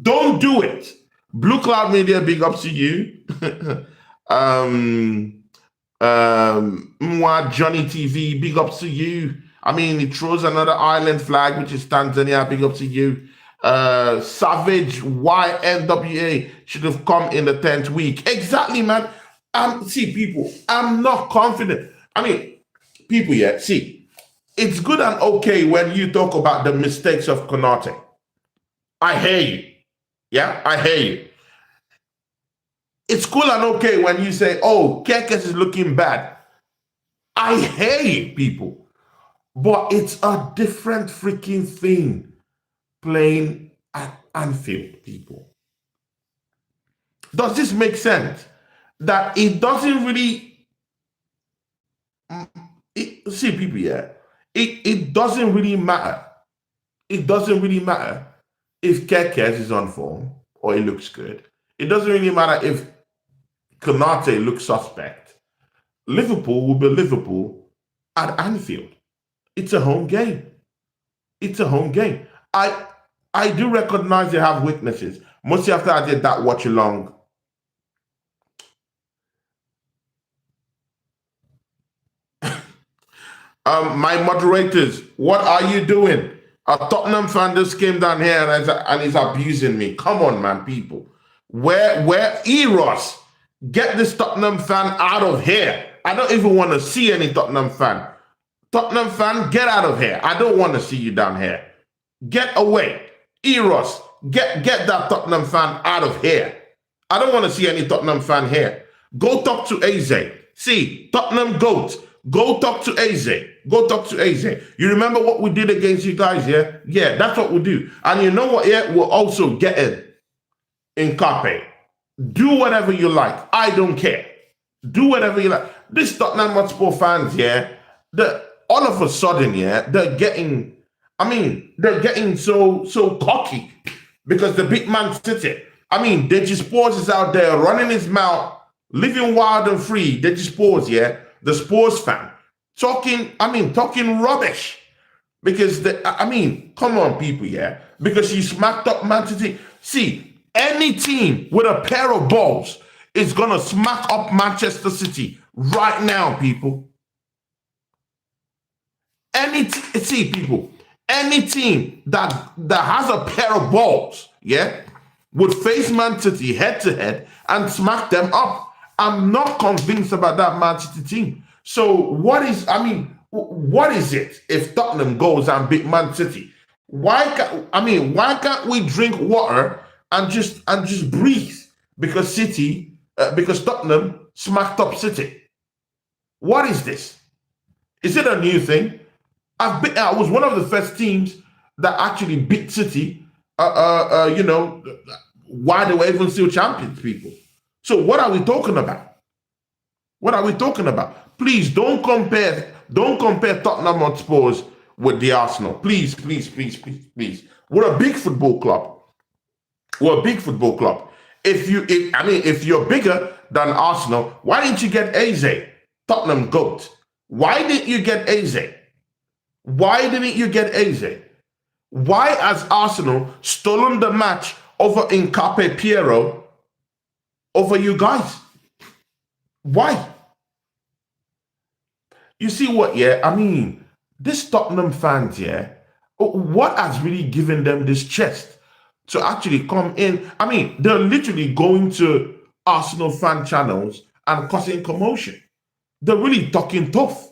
Don't do it. Blue Cloud Media, big up to you. Johnny TV, big up to you. He throws another island flag, which is Tanzania, big up to you. Savage YNWA should have come in the 10th week. Exactly, man. See, people, I'm not confident. People, yeah, see, it's good and okay when you talk about the mistakes of Konate. I hear you. Yeah, I hear you. It's cool and okay when you say, oh, Kekes is looking bad. I hear you, people. But it's a different freaking thing playing at Anfield, people. Does this make sense? That it doesn't really... see, people, yeah. It doesn't really matter. It doesn't really matter if Kekes is on form or he looks good. It doesn't really matter if Konate looks suspect. Liverpool will be Liverpool at Anfield. It's a home game. It's a home game. I do recognize they have weaknesses. Mostly after I did that watch along. My moderators, what are you doing? A Tottenham fan just came down here and is abusing me. Come on, man, people. Where Eros? Get this Tottenham fan out of here. I don't even want to see any Tottenham fan. Tottenham fan, get out of here. I don't want to see you down here. Get away. Eros, get that Tottenham fan out of here. I don't want to see any Tottenham fan here. Go talk to Eze. See, Tottenham GOAT. Go talk to Eze. Go talk to Eze. You remember what we did against you guys, yeah? Yeah, that's what we do. And you know what, yeah? We'll also get in Hinkapie. Do whatever you like. I don't care. Do whatever you like. This Tottenham Hotspur fans, yeah, all of a sudden, yeah, they're getting so cocky because the big man City. Deji Spores is out there running his mouth, living wild and free. Deji Spores, yeah, the Spurs fan, talking rubbish. Because come on, people, yeah, because he smacked up Man City. See, any team with a pair of balls is gonna smack up Manchester City right now, people. Any team that has a pair of balls, yeah, would face Man City head to head and smack them up. I'm not convinced about that Man City team. So what is it if Tottenham goes and beat Man City? Why can't we drink water and just breathe because Tottenham smacked up City? What is this? Is it a new thing? I was one of the first teams that actually beat City, while they were even still champions, people. So what are we talking about? What are we talking about? Please don't compare Tottenham Hotspurs with the Arsenal. Please, please, please, please, please. We're a big football club. If you're bigger than Arsenal, why didn't you get Eze, Tottenham GOAT? Why didn't you get Eze? Why didn't you get Eze? Why has Arsenal stolen the match over Hinkapie Piero over you guys? Why? You see what, yeah? This Tottenham fans, yeah, what has really given them this chest to actually come in? They're literally going to Arsenal fan channels and causing commotion. They're really talking tough.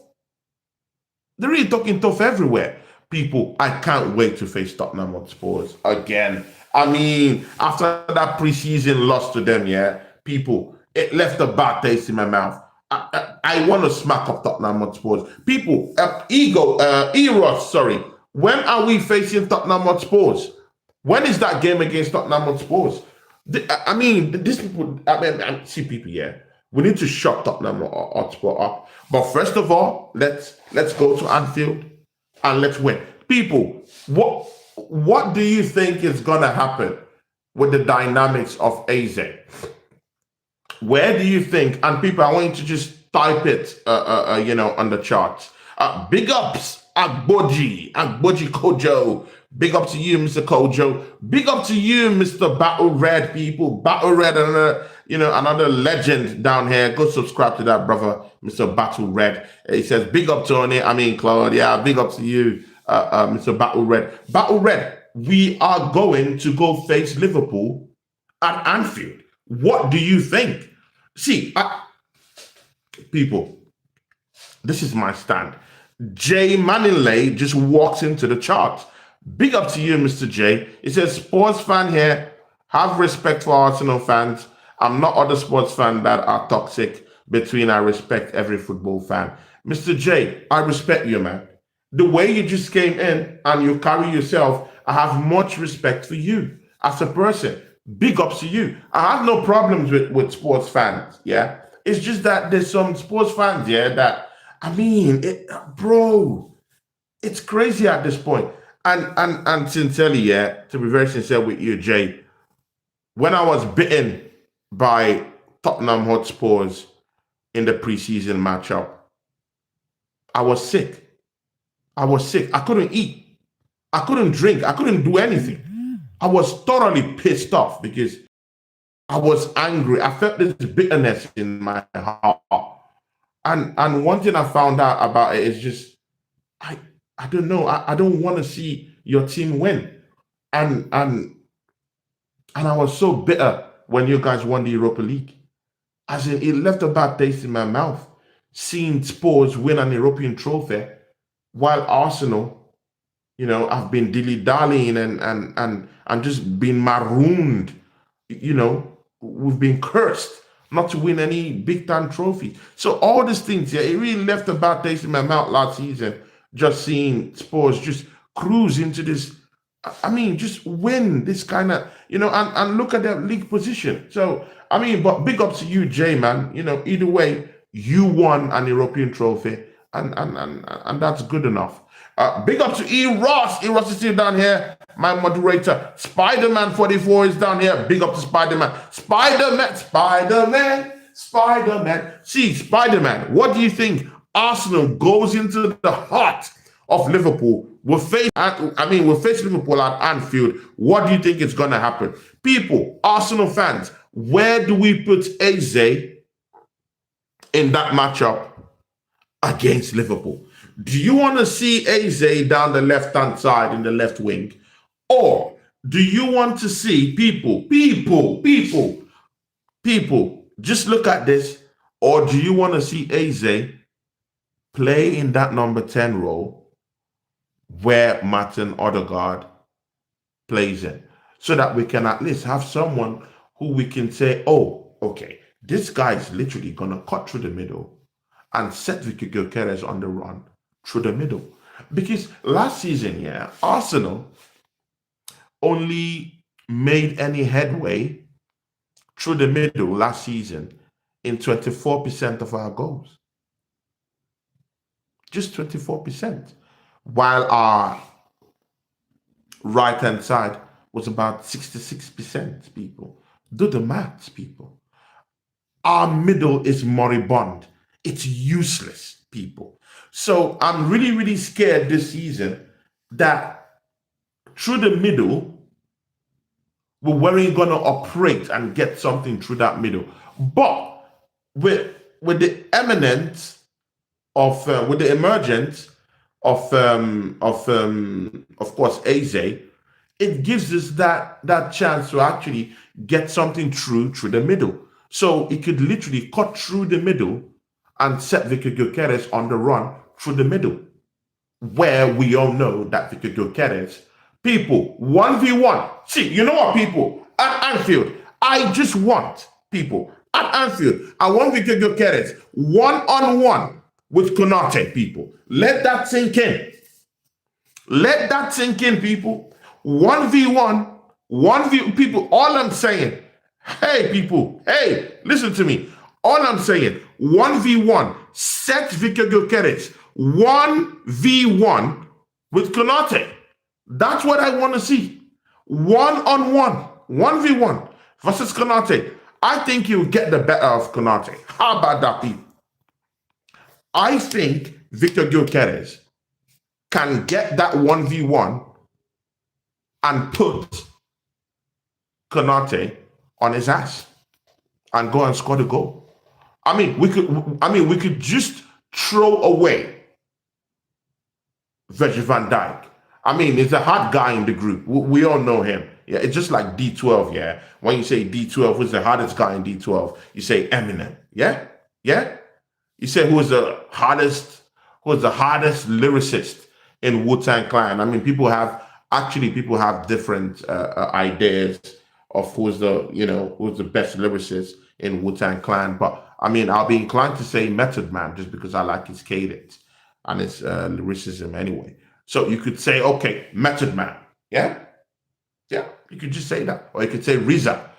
They're really talking tough everywhere. People, I can't wait to face Tottenham Hotspurs again. After that preseason loss to them, yeah, people, it left a bad taste in my mouth. I want to smack up Tottenham Hotspurs. People, Eros, sorry. When are we facing Tottenham Hotspurs? When is that game against Tottenham Hotspurs? These people, see people, yeah. We need to shut Tottenham Hotspur up. But first of all, let's go to Anfield and let's win. People, what do you think is gonna happen with the dynamics of AZ? Where do you think? And people, I want you to just type it, on the charts. Big ups, Agboji Kojo. Big up to you, Mr. Kojo. Big up to you, Mr. Battle Red, people. Battle Red, another legend down here. Go subscribe to that, brother, Mr. Battle Red. He says, big up, Tony. Claude. Yeah, big up to you, Mr. Battle Red. Battle Red, we are going to go face Liverpool at Anfield. What do you think? See, people, this is my stand. Jay Manningley just walks into the charts. Big up to you, Mr. J. He says, sports fan here, have respect for Arsenal fans. I'm not other sports fans that are toxic. Between I respect every football fan. Mr. J, I respect you, man. The way you just came in and you carry yourself, I have much respect for you as a person. Big ups to you. I have no problems with sports fans, yeah? It's just that there's some sports fans, yeah, that, it's crazy at this point. And sincerely, yeah, to be very sincere with you, Jay, when I was bitten by Tottenham Hotspurs in the preseason matchup, I was sick. I was sick. I couldn't eat. I couldn't drink. I couldn't do anything. I was thoroughly pissed off because I was angry. I felt this bitterness in my heart. And one thing I found out about it is just I don't know. I don't want to see your team win. And I was so bitter when you guys won the Europa League. As in, it left a bad taste in my mouth seeing Spurs win an European trophy while Arsenal, I've been dilly-dallying and just been marooned. We've been cursed not to win any big-time trophy. So all these things, yeah, it really left a bad taste in my mouth last season, just seeing Spurs just cruise into this. I mean, just win this kind of, and look at their league position. So, but big up to you, Jay, man. Either way, you won an European trophy, and that's good enough. Big up to E. Ross. E. Ross is still down here. My moderator, Spider-Man 44 is down here. Big up to Spider-Man. Spider-Man. See, Spider-Man, what do you think? Arsenal goes into the heart of Liverpool. We'll face Liverpool at Anfield. What do you think is going to happen? People, Arsenal fans, where do we put Eze in that matchup against Liverpool? Do you want to see Eze down the left-hand side in the left wing? Or do you want to see people, just look at this, or do you want to see Eze play in that number 10 role where Martin Odegaard plays in, so that we can at least have someone who we can say, oh, okay, this guy is literally going to cut through the middle and set Vicky Gyökeres on the run through the middle. Because last season, yeah, Arsenal only made any headway through the middle last season in 24% of our goals. Just 24%. While our right-hand side was about 66%, people. Do the maths, people. Our middle is moribund. It's useless, people. So I'm really, really scared this season that through the middle, we weren't going to operate and get something through that middle. But with the emergence of course, Eze, it gives us that chance to actually get something through the middle. So it could literally cut through the middle and set Vicky Gyökeres on the run through the middle, where we all know that Vicky Gyökeres, people, 1v1. See, you know what, people? At Anfield, I just want, people, at Anfield, I want Vicky Gyökeres one-on-one with Konate, people. Let that sink in. Let that sink in, people. 1v1, people, all I'm saying, hey, people, hey, listen to me. All I'm saying, 1v1, set Vicky Gyökeres 1v1 with Konate. That's what I want to see. One-on-one, 1v1 versus Konate. I think you'll get the better of Konate. How about that, people? I think Vicky Gyökeres can get that 1v1 and put Konate on his ass and go and score the goal. We could just throw away Virgil van Dijk. He's a hard guy in the group. We all know him. Yeah, it's just like D12, yeah. When you say D12, who's the hardest guy in D12? You say Eminem. Yeah? Yeah? You say who's the hardest lyricist in Wu-Tang Clan? People have different ideas of who's the best lyricist in Wu-Tang Clan. But I'll be inclined to say Method Man just because I like his cadence and his lyricism anyway. So you could say, okay, Method Man. Yeah? Yeah, you could just say that. Or you could say RZA,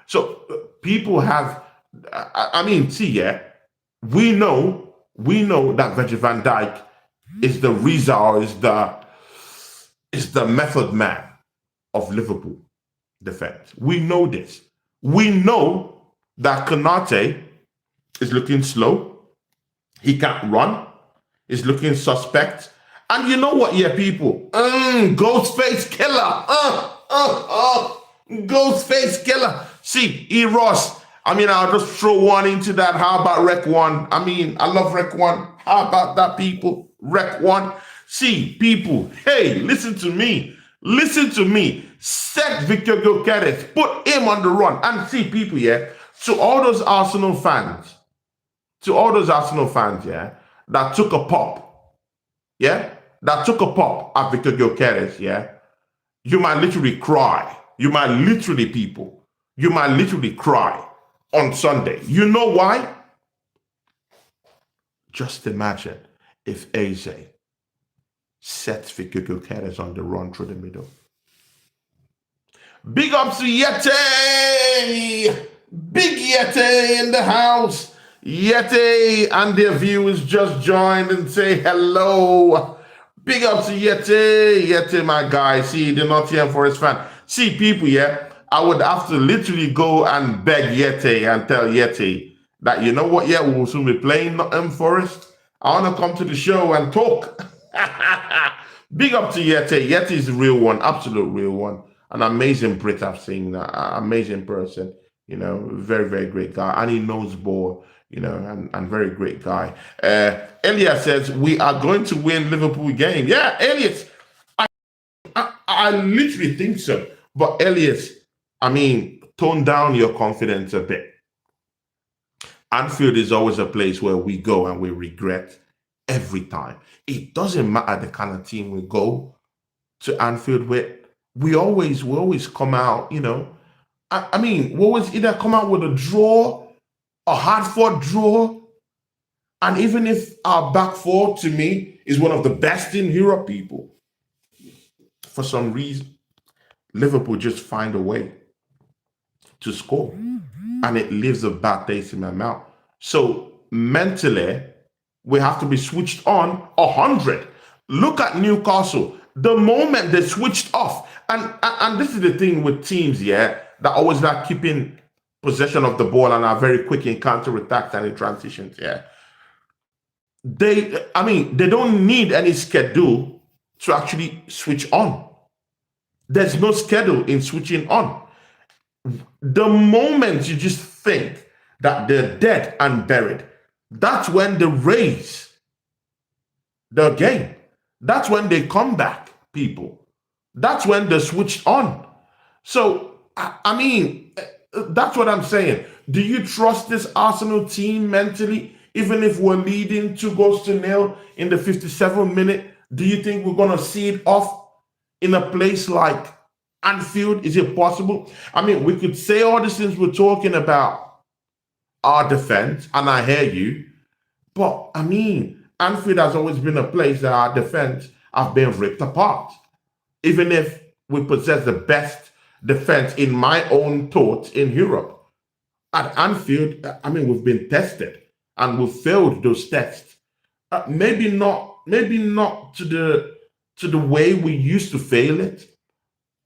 So people have, we know that Virgil van Dijk is the RZA or is the Method Man of Liverpool defense. We know this. We know that Konate is looking slow. He can't run. He's looking suspect. And you know what, yeah, people? Ghostface killer. Ghostface killer. See, Ross. I mean, I'll just throw one into that. How about Rec 1? I mean, I love Rec 1. How about that, people? Rec 1. See, people, hey, listen to me. Listen to me. Set Victor Gyökeres. Put him on the run. And see, people, yeah, to all those Arsenal fans, yeah, that took a pop, yeah, that took a pop at Victor Gyökeres, yeah, you might literally cry. You might literally, people, you might literally cry on Sunday. You know why? Just imagine if Eze sets Victor Gyökeres on the run through the middle. Big up to Yeti! Big Yeti in the house. Yeti and their viewers just joined and say hello. Big up to Yeti. Yeti, my guy. See, the Nottingham Forest fan. See, people, yeah, I would have to literally go and beg Yeti and tell Yeti that, you know what, yeah, we will soon be playing Nottingham Forest. I want to come to the show and talk. Big up to Yeti. Yeti is the real one, absolute real one. An amazing Brit I've seen, amazing person, you know, very, very great guy. And he knows ball, you know, and very great guy. Elliot says, we are going to win Liverpool game. Yeah, Elliot, I literally think so. But Elliot, I mean, tone down your confidence a bit. Anfield is always a place where we go and we regret every time. It doesn't matter the kind of team we go to Anfield with. We always come out, you know. I mean, we always either come out with a draw, a hard-fought draw, and even if our back four, to me, is one of the best in Europe, people, for some reason, Liverpool just find a way to score, and it leaves a bad taste in my mouth. So mentally, we have to be switched on 100. Look at Newcastle. The moment they switched off, and this is the thing with teams, yeah, that always like keeping possession of the ball and are very quick in counter-attacks and in transitions, yeah. They don't need any schedule to actually switch on. There's no schedule in switching on. The moment you just think that they're dead and buried, that's when they raise the game. That's when they come back, people. That's when they're switched on. So, I mean, that's what I'm saying. Do you trust this Arsenal team mentally, even if we're leading 2-0 in the 57th minute? Do you think we're going to see it off in a place like Anfield? Is it possible? I mean, we could say all these things we're talking about our defense, and I hear you, but I mean, Anfield has always been a place that our defense have been ripped apart. Even if we possess the best defense in my own thoughts in Europe. At Anfield, I mean, we've been tested and we've failed those tests. Maybe not to the way we used to fail it,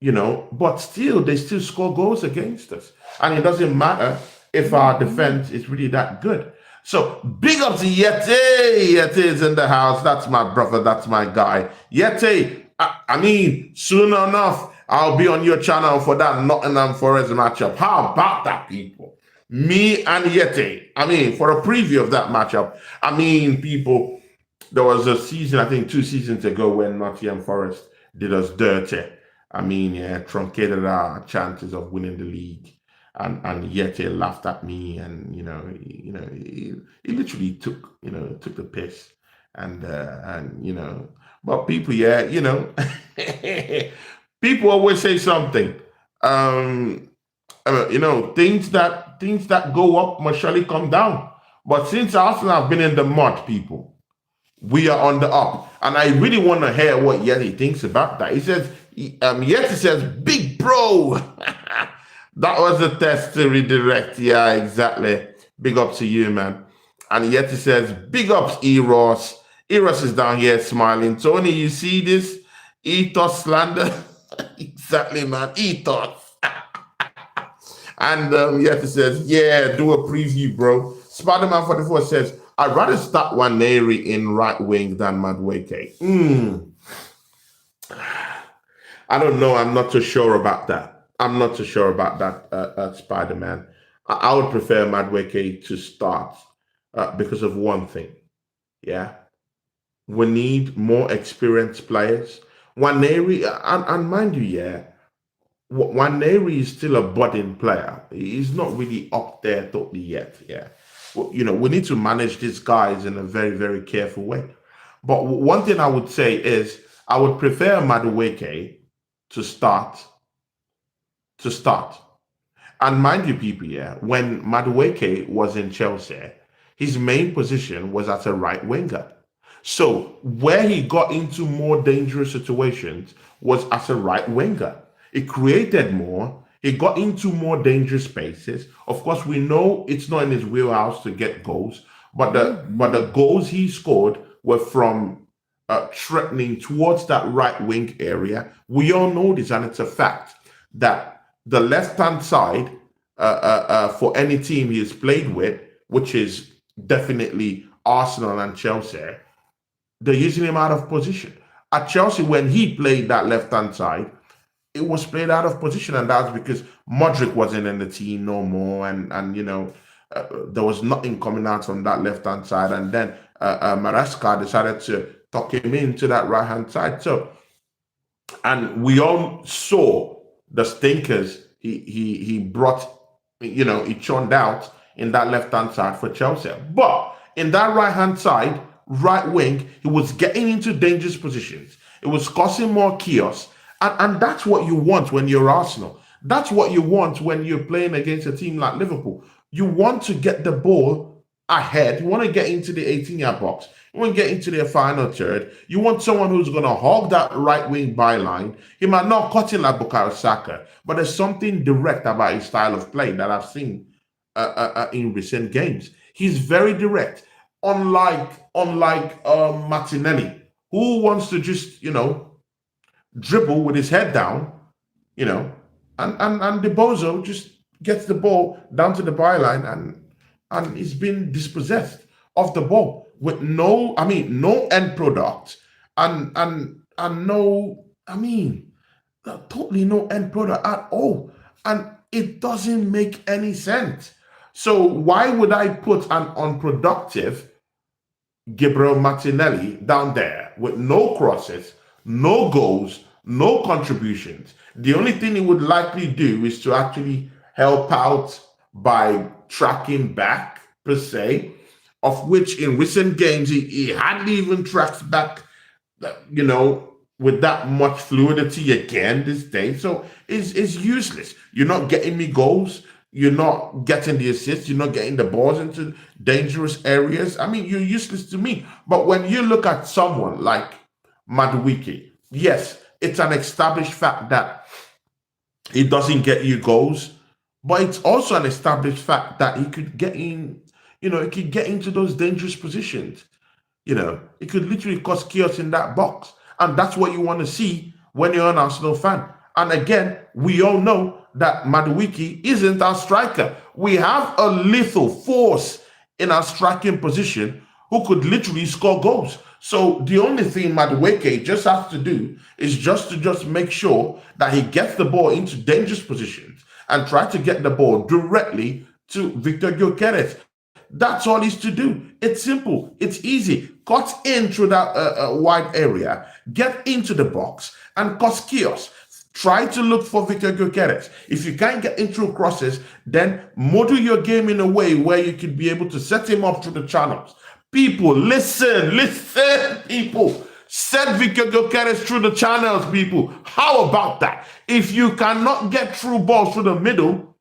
you know, but still, they still score goals against us. And it doesn't matter if our defense is really that good. So big up to Yeti. Yeti is in the house. That's my brother. That's my guy. Yeti, I mean, soon enough, I'll be on your channel for that Nottingham Forest matchup. How about that, people? Me and Yeti. I mean, for a preview of that matchup. I mean, people, there was a season, I think 2 seasons ago, when Nottingham Forest did us dirty. I mean, yeah, truncated our chances of winning the league. And Yeti laughed at me, and he literally took the piss, and but people, yeah, people always say something, things that go up must surely come down. But since Arsenal have been in the mud, people, we are on the up, and I really want to hear what Yeti thinks about that. He says, Yeti says, big bro. That was a test to redirect. Yeah, exactly. Big up to you, man. And Yeti says, big ups, Eros. Eros is down here smiling. Tony, you see this? Ethos slander? Exactly, man. Ethos. And yes, it says, yeah, do a preview, bro. Spider-Man 44 says, I'd rather start Waneri in right wing than Madueke. I don't know. I'm not too sure about that. I'm not too sure about that, Spider-Man. I would prefer Madueke to start because of one thing. Yeah. We need more experienced players. Waneri, and mind you, yeah, Waneri is still a budding player. He's not really up there totally yet. Yeah. Well, we need to manage these guys in a very, very careful way. But one thing I would say is I would prefer Madueke to start. To start. And mind you, people, yeah, when Madueke was in Chelsea, his main position was as a right winger. So where he got into more dangerous situations was as a right winger. It created more. He got into more dangerous spaces. Of course, we know it's not in his wheelhouse to get goals, but the goals he scored were from threatening towards that right wing area. We all know this, and it's a fact that the left hand side for any team he has played with, which is definitely Arsenal and Chelsea, they're using him out of position. At Chelsea, when he played that left hand side, it was played out of position, and that's because Modric wasn't in the team no more, and there was nothing coming out on that left hand side, and then Maresca decided to tuck him into that right hand side. So, and we all saw the stinkers he brought, he churned out in that left hand side for Chelsea, but in that right hand side, right wing, he was getting into dangerous positions. It was causing more chaos. And that's what you want when you're Arsenal. That's what you want when you're playing against a team like Liverpool. You want to get the ball ahead. You want to get into the 18-yard box. You want to get into their final third. You want someone who's going to hog that right wing byline. He might not cut in like Bukayo Saka, but there's something direct about his style of play that I've seen in recent games. He's very direct. Unlike Martinelli, who wants to just, dribble with his head down, and the bozo just gets the ball down to the byline and he's been dispossessed of the ball with no end product and no, totally no end product at all. And it doesn't make any sense. So why would I put an unproductive Gabriel Martinelli down there with no crosses, no goals, no contributions? The only thing he would likely do is to actually help out by tracking back, per se, of which in recent games he hardly even tracks back, with that much fluidity again this day. So it's useless. You're not getting me goals. You're not getting the assists. You're not getting the balls into dangerous areas. You're useless to me. But when you look at someone like Madueke, yes, it's an established fact that he doesn't get you goals, but it's also an established fact that he could get in, he could get into those dangerous positions. It could literally cause chaos in that box. And that's what you want to see when you're an Arsenal fan. And again, we all know that Madueke isn't our striker. We have a lethal force in our striking position who could literally score goals. So the only thing Madueke just has to do is just make sure that he gets the ball into dangerous positions and try to get the ball directly to Victor Gyökeres. That's all he's to do. It's simple. It's easy. Cut in through that wide area, get into the box, and cause chaos. Try to look for Victor Gyökeres. If you can't get in through crosses, then model your game in a way where you could be able to set him up through the channels. People, listen, people. Set Victor Gyökeres through the channels, people. How about that? If you cannot get through balls through the middle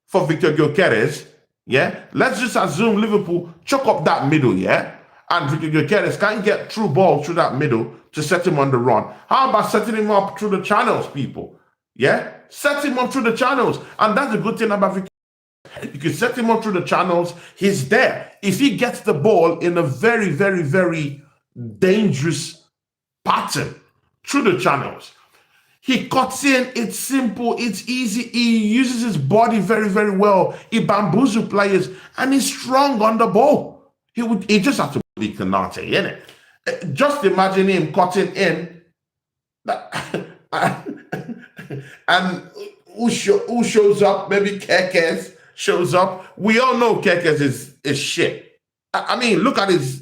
for Victor Gyökeres, yeah, let's just assume Liverpool choke up that middle, yeah, and Victor Gyökeres can't get through balls through that middle to set him on the run. How about setting him up through the channels, people? Yeah, set him up through the channels, and that's the good thing about Victor. You can set him up through the channels. He's there. If he gets the ball in a very, very, very dangerous pattern through the channels, He cuts in. It's simple. It's easy. He uses his body very, very well. He bamboozles players, and he's strong on the ball. He just has to be Konate, innit? Just imagine him cutting in, and who shows up? Maybe Kekes shows up. We all know Kekes is shit. I mean, look at his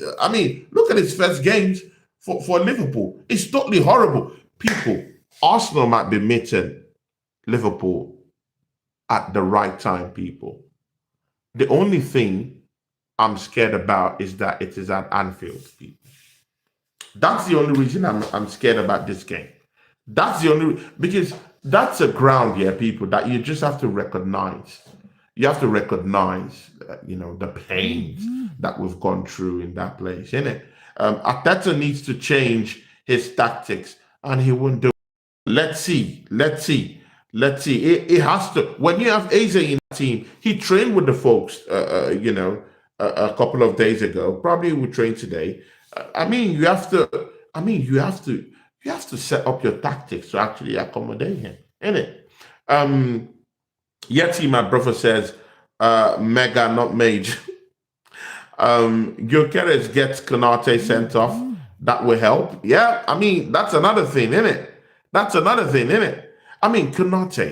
first games for Liverpool. It's totally horrible. People, Arsenal might be meeting Liverpool at the right time, people. The only thing I'm scared about is that it is at Anfield, people. That's the only reason I'm scared about this game. That's the only, because that's a ground here, people, that you just have to recognize. You have to recognize, the pains that we've gone through in that place, innit? Arteta needs to change his tactics, and he won't do it. Let's see. It has to. When you have Eze in the team, he trained with the folks, a couple of days ago. Probably will train today. You have to set up your tactics to actually accommodate him, innit? Yeti, my brother says, mega, not major. Gyökeres gets Konate sent off. That will help. Yeah, that's another thing, innit? Konate,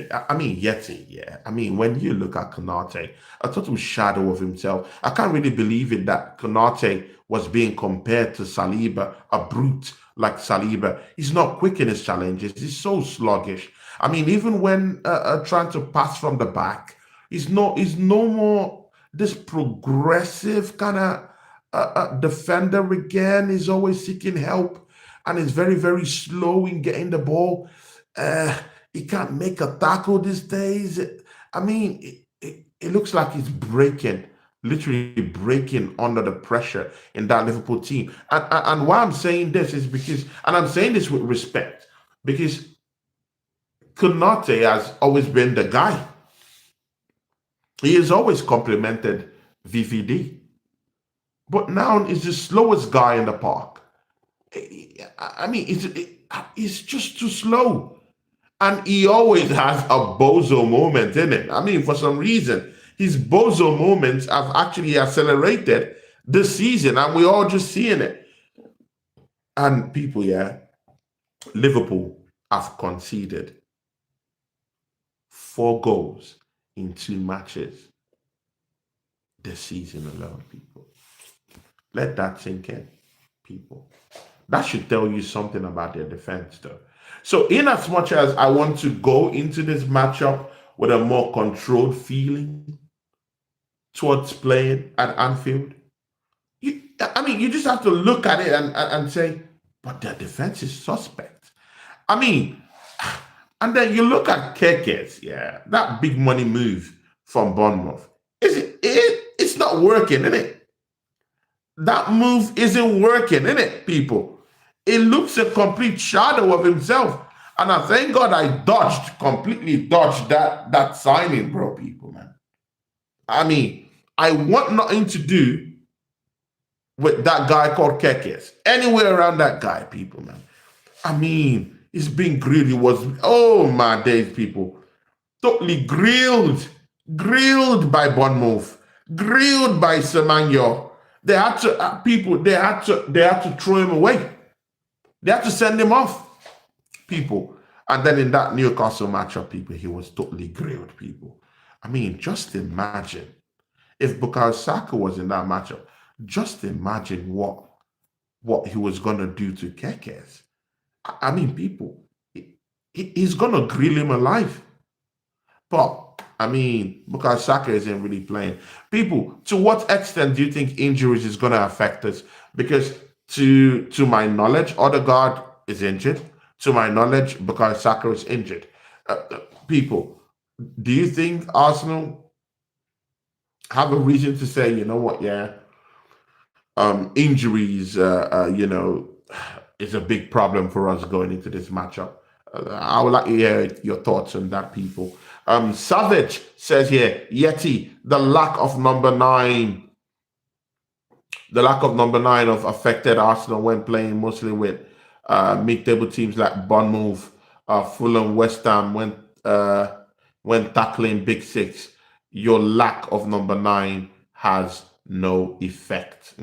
Yeti, yeah. When you look at Konate, a total shadow of himself. I can't really believe it that Konate was being compared to Saliba, a brute like Saliba. He's not quick in his challenges. He's so sluggish. Even when trying to pass from the back, he's no more this progressive kind of defender again. He's always seeking help, and is very, very slow in getting the ball. He can't make a tackle these days. It looks like he's literally breaking under the pressure in that Liverpool team. And why I'm saying this is because, and I'm saying this with respect, because Konate has always been the guy. He has always complimented VVD. But now he's the slowest guy in the park. It's just too slow. And he always has a bozo moment in it. For some reason, his bozo moments have actually accelerated this season, and we're all just seeing it. And people, Liverpool have conceded 4 goals in 2 matches this season alone, people. Let that sink in, people. That should tell you something about their defense, though. So in as much as I want to go into this matchup with a more controlled feeling towards playing at Anfield, you just have to look at it and say, but their defense is suspect. And then you look at Kekes, that big money move from Bournemouth. It's not working, is it? That move isn't working, is it, people? It looks a complete shadow of himself. And I thank God I completely dodged that signing, bro, people, man. I want nothing to do with that guy called Kekes. Anywhere around that guy, people, man. He's been grilled. He was, oh my days, people. Totally grilled by Bournemouth, grilled by Semenyo. They had to throw him away. They had to send him off, people. And then in that Newcastle matchup, people, he was totally grilled, people. Just imagine if Bukayo Saka was in that matchup. Just imagine what he was going to do to Kekes. People, he's going to grill him alive. But, Bukayo Saka isn't really playing. People, to what extent do you think injuries is going to affect us? Because to my knowledge, Odegaard is injured. To my knowledge, Bukayo Saka is injured. People, do you think Arsenal have a reason to say, you know what, injuries, is a big problem for us going into this matchup? I would like to hear your thoughts on that, people. Savage says here, Yeti, the lack of number 9 of affected Arsenal when playing mostly with mid-table teams like Bournemouth, Fulham, West Ham when tackling Big Six. Your lack of number 9 has no effect.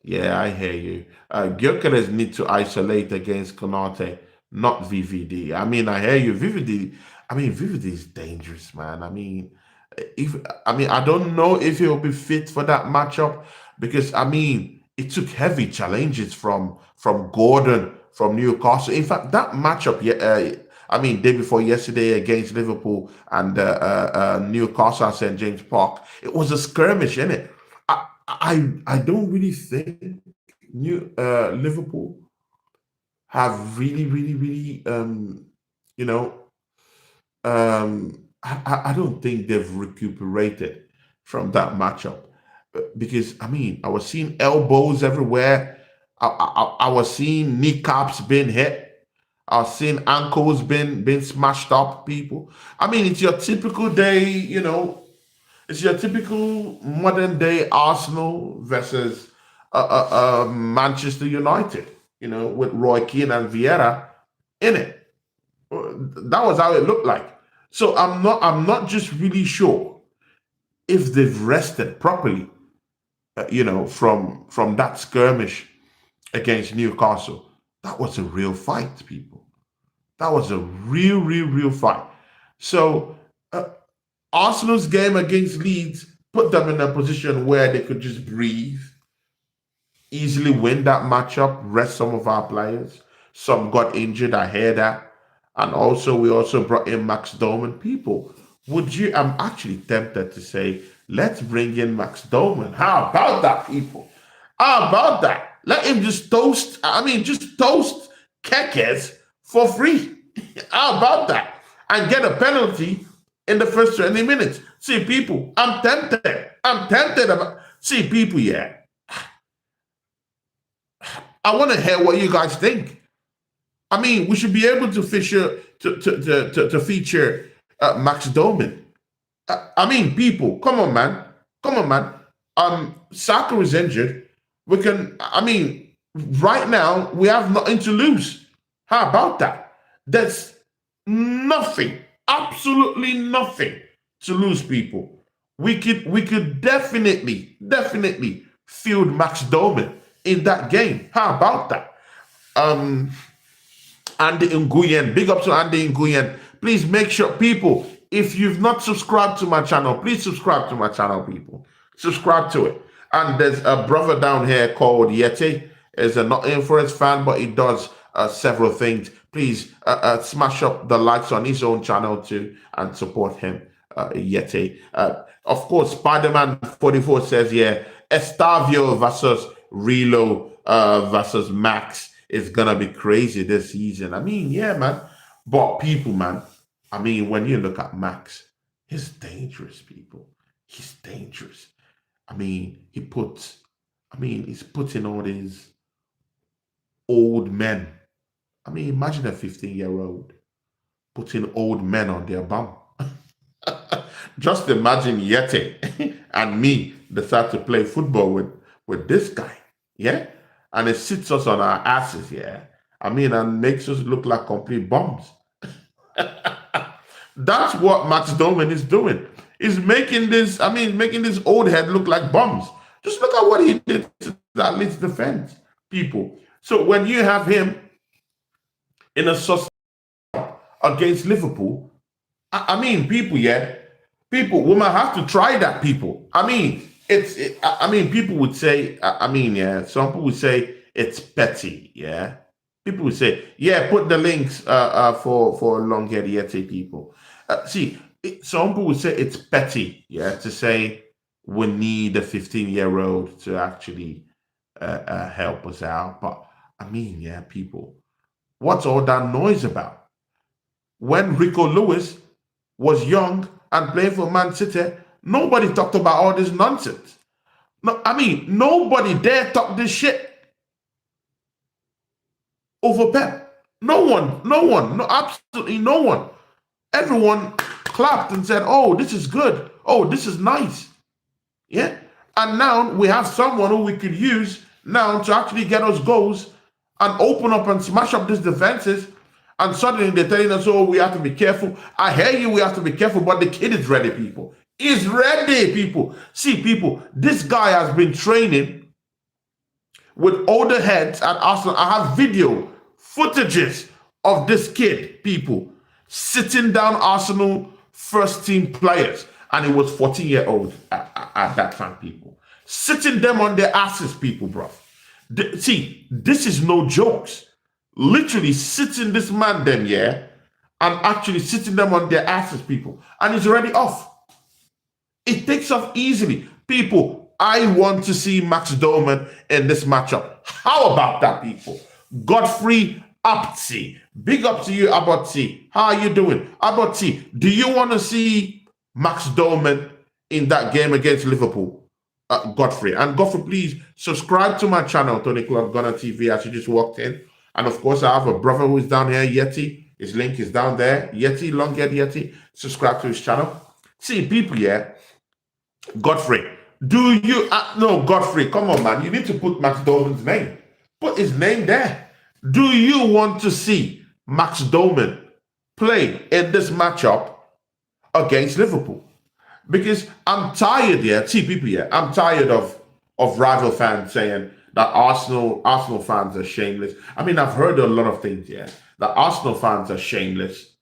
Yeah, I hear you. Gyökeres need to isolate against Konate, not VVD. I mean, I hear you. VVD is dangerous, man. If I don't know if he'll be fit for that matchup because it took heavy challenges from Gordon from Newcastle. In fact, that matchup, yeah, day before yesterday against Liverpool and Newcastle at St James Park, it was a skirmish, innit? I don't really think Liverpool have really you know I don't think they've recuperated from that matchup. Because I was seeing elbows everywhere. I was seeing kneecaps being hit. I was seeing ankles being smashed up. People. It's your typical day. It's your typical modern day Arsenal versus Manchester United. With Roy Keane and Vieira in it. That was how it looked like. So I'm not just really sure if they've rested properly, from that skirmish against Newcastle. That was a real fight, people. That was a real fight. So Arsenal's game against Leeds put them in a position where they could just breathe, easily win that matchup, rest some of our players. Some got injured, I hear that. And also, we also brought in Max Doman. People, I'm actually tempted to say, let's bring in Max Doman. How about that, people? How about that? Let him just toast Kekes for free. How about that? And get a penalty in the first 20 minutes. See, people, I'm tempted. See, people, yeah. I want to hear what you guys think. We should be able to feature Max Doman. People, come on, man. Saka is injured. We can. Right now we have nothing to lose. How about that? There's nothing, absolutely nothing to lose, people. We could definitely field Max Doman in that game. How about that? Andy Nguyen, big up to Andy Nguyen. Please make sure, people, if you've not subscribed to my channel, please subscribe to my channel, people. Subscribe to it. And there's a brother down here called Yeti. He's a Nottingham Forest fan, but he does several things. Please smash up the likes on his own channel too and support him, Yeti. Of course, Spider-Man 44 says, yeah, Estavio versus Relo versus Max is gonna be crazy this season. Yeah, man. But people, man, when you look at Max, he's dangerous, people. He's dangerous. He's putting all these old men. Imagine a 15-year-old putting old men on their bum. Just imagine Yeti and me decide to play football with this guy. Yeah? And it sits us on our asses, yeah. And makes us look like complete bums. That's what Max Doman is doing. He's making this old head look like bums. Just look at what he did to that Leeds defense, people. So when you have him in a suspense against Liverpool, people, yeah, people, we might have to try that, people. People would say, yeah, some people would say it's petty, yeah. People would say, yeah, put the links for long-haired Yeti people. Some people would say it's petty, yeah, to say we need a 15-year-old to actually help us out. But yeah, people, what's all that noise about? When Rico Lewis was young and playing for Man City, nobody talked about all this nonsense. No, nobody dare talk this shit over Pep. No one, no, absolutely no one. Everyone clapped and said, oh, this is good. Oh, this is nice. Yeah. And now we have someone who we could use now to actually get us goals and open up and smash up these defenses. And suddenly they're telling us, oh, we have to be careful. I hear you, we have to be careful, but the kid is ready, people. He's ready, people. See, people, this guy has been training with older heads at Arsenal. I have video footages of this kid, people, sitting down Arsenal first team players. And he was 14-year-old at that time, people. Sitting them on their asses, people, bro. See, this is no jokes. Literally sitting this man them, yeah, and actually sitting them on their asses, people. And he's already off. It takes off easily. People, I want to see Max Doman in this matchup. How about that, people? Godfrey Apti. Big up to you, Abati. How are you doing? Abati, do you want to see Max Doman in that game against Liverpool? Godfrey. And Godfrey, please subscribe to my channel, Tony Club Gunner TV, as you just walked in. And of course, I have a brother who is down here, Yeti. His link is down there. Yeti, long-haired Yeti. Subscribe to his channel. See, people, yeah. Godfrey, do you... no, Godfrey, come on, man. You need to put Max Doman's name. Put his name there. Do you want to see Max Doman play in this matchup against Liverpool? Because I'm tired, yeah. See, people, yeah. I'm tired of rival fans saying that Arsenal fans are shameless. I mean, I've heard a lot of things, yeah. That Arsenal fans are shameless,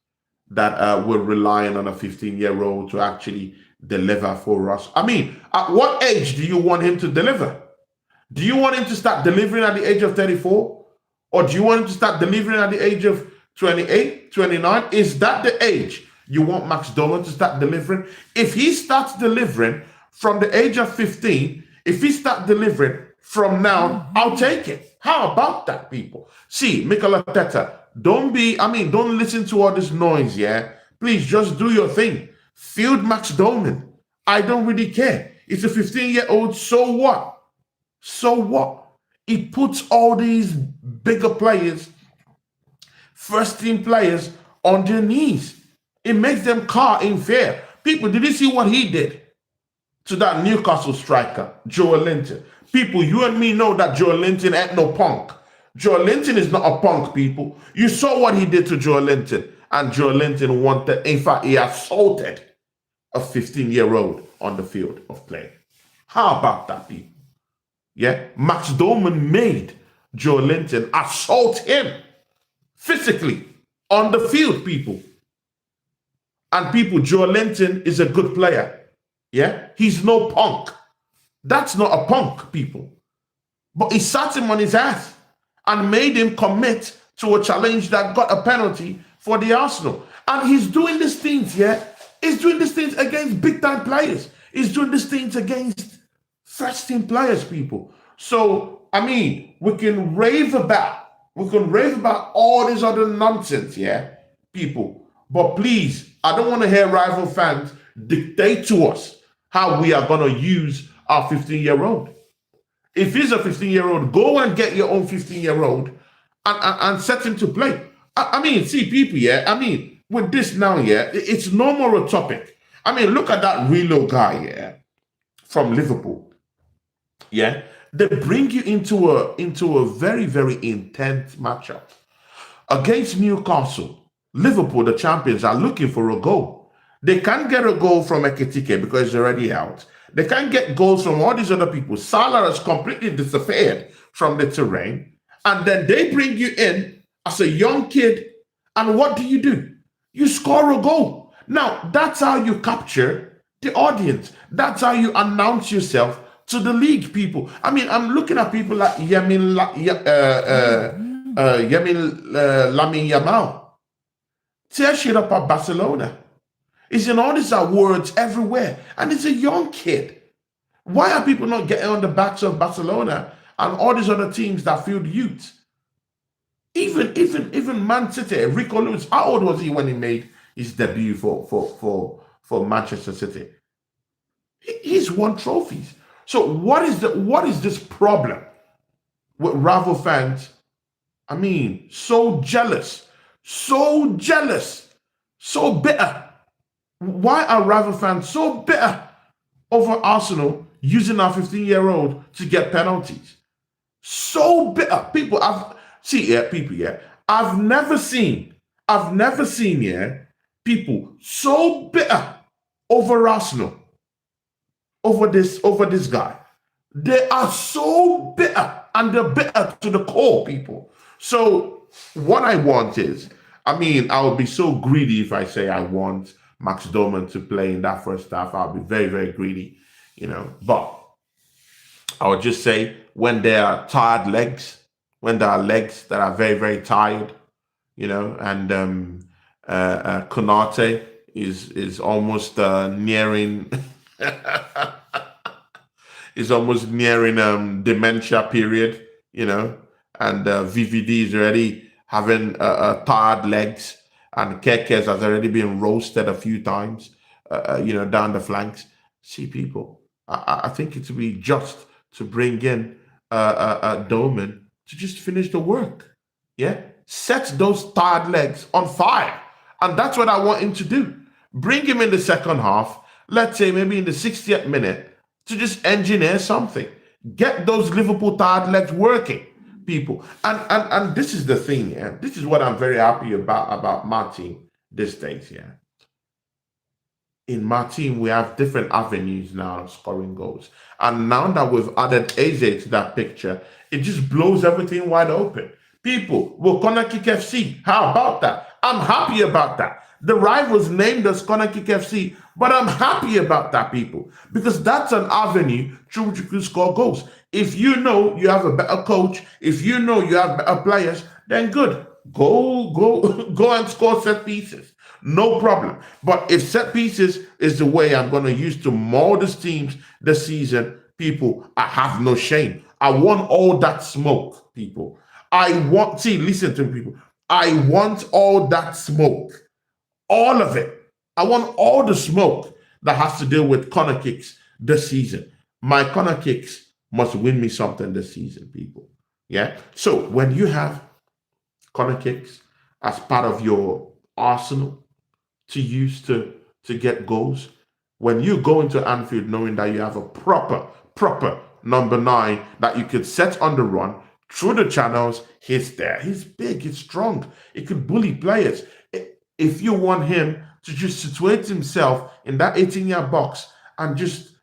that we're relying on a 15-year-old to actually deliver for us. I mean, at what age do you want him to deliver? Do you want him to start delivering at the age of 34? Or do you want him to start delivering at the age of 28, 29? Is that the age you want Max Doman to start delivering? If he starts delivering from the age of 15, if he starts delivering from now, I'll take it. How about that, people? See, Mikel Arteta, don't listen to all this noise, yeah? Please just do your thing. Field Max Doman. I don't really care. It's a 15-year-old, so what? So what? He puts all these bigger players, first-team players, on their knees. It makes them car in fear. People, did you see what he did to that Newcastle striker, Joe Linton? People, you and me know that Joe Linton ain't no punk. Joe Linton is not a punk, people. You saw what he did to Joe Linton. And Joe Linton wanted, in fact, he assaulted a 15-year-old on the field of play. How about that, people? Yeah, Max Doman made Joe Linton assault him physically on the field, people. And people, Joe Linton is a good player. Yeah, he's no punk. That's not a punk, people. But he sat him on his ass and made him commit to a challenge that got a penalty for the Arsenal. And he's doing these things, yeah? He's doing these things against big-time players. He's doing these things against first-team players, people. So, I mean, we can rave about all this other nonsense, yeah, people. But please, I don't want to hear rival fans dictate to us how we are going to use our 15-year-old. If he's a 15-year-old, go and get your own 15-year-old and set him to play. I mean, see, people, yeah, I mean, with this now, yeah, it's no more a topic. I mean, look at that Relo guy, yeah, from Liverpool. Yeah, they bring you into a very, very intense matchup. Against Newcastle, Liverpool, the champions, are looking for a goal. They can't get a goal from Ekitike because he's already out. They can't get goals from all these other people. Salah has completely disappeared from the terrain. And then they bring you in as a young kid. And what do? You score a goal. Now, that's how you capture the audience. That's how you announce yourself to the league, people. I mean, I'm looking at people like Lamine Yamal. Tear shit up at Barcelona. He's in all these awards everywhere. And he's a young kid. Why are people not getting on the backs of Barcelona and all these other teams that field youths? Even Man City, Rico Lewis, how old was he when he made his debut for Manchester City? He's won trophies. So what is this problem with rival fans? I mean, so jealous, so bitter. Why are rival fans so bitter over Arsenal using our 15-year-old to get penalties? So bitter. I've never seen I've never seen people so bitter over Arsenal, over this guy. They are so bitter, and they're bitter to the core, people. So what I want is, I mean, I would be so greedy if I say I want Max Doman to play in that first half. I'll be very, very greedy, But I would just say when there are tired legs, when there are legs that are very, very tired, and Konate is almost nearing is almost nearing dementia period, and VVD is already having tired legs, and Kekes has already been roasted a few times, down the flanks. See, people, I think it would be just to bring in Doman to just finish the work. Yeah, set those tired legs on fire, and that's what I want him to do. Bring him in the second half. Let's say maybe in the 60th minute to just engineer something. Get those Liverpool tired legs working, people. And this is the thing, yeah. This is what I'm very happy about my team these days, yeah. In my team, we have different avenues now of scoring goals. And now that we've added Eze to that picture, it just blows everything wide open. People will corner kick FC. How about that? I'm happy about that. The rivals named us corner kick FC, but I'm happy about that, people, because that's an avenue through which you can score goals. If you know you have a better coach, if you know you have better players, then good. Go and score set pieces. No problem. But if set pieces is the way I'm going to use to mold this teams this season, people, I have no shame. I want all that smoke, people. Listen to me, people. I want all that smoke. All of it. I want all the smoke that has to deal with corner kicks this season. My corner kicks must win me something this season, people. Yeah. So when you have corner kicks as part of your arsenal to use to get goals, when you go into Anfield knowing that you have a proper number 9 that you could set on the run through the channels, he's there. He's big, he's strong. He could bully players. If you want him to just situate himself in that 18-yard box and just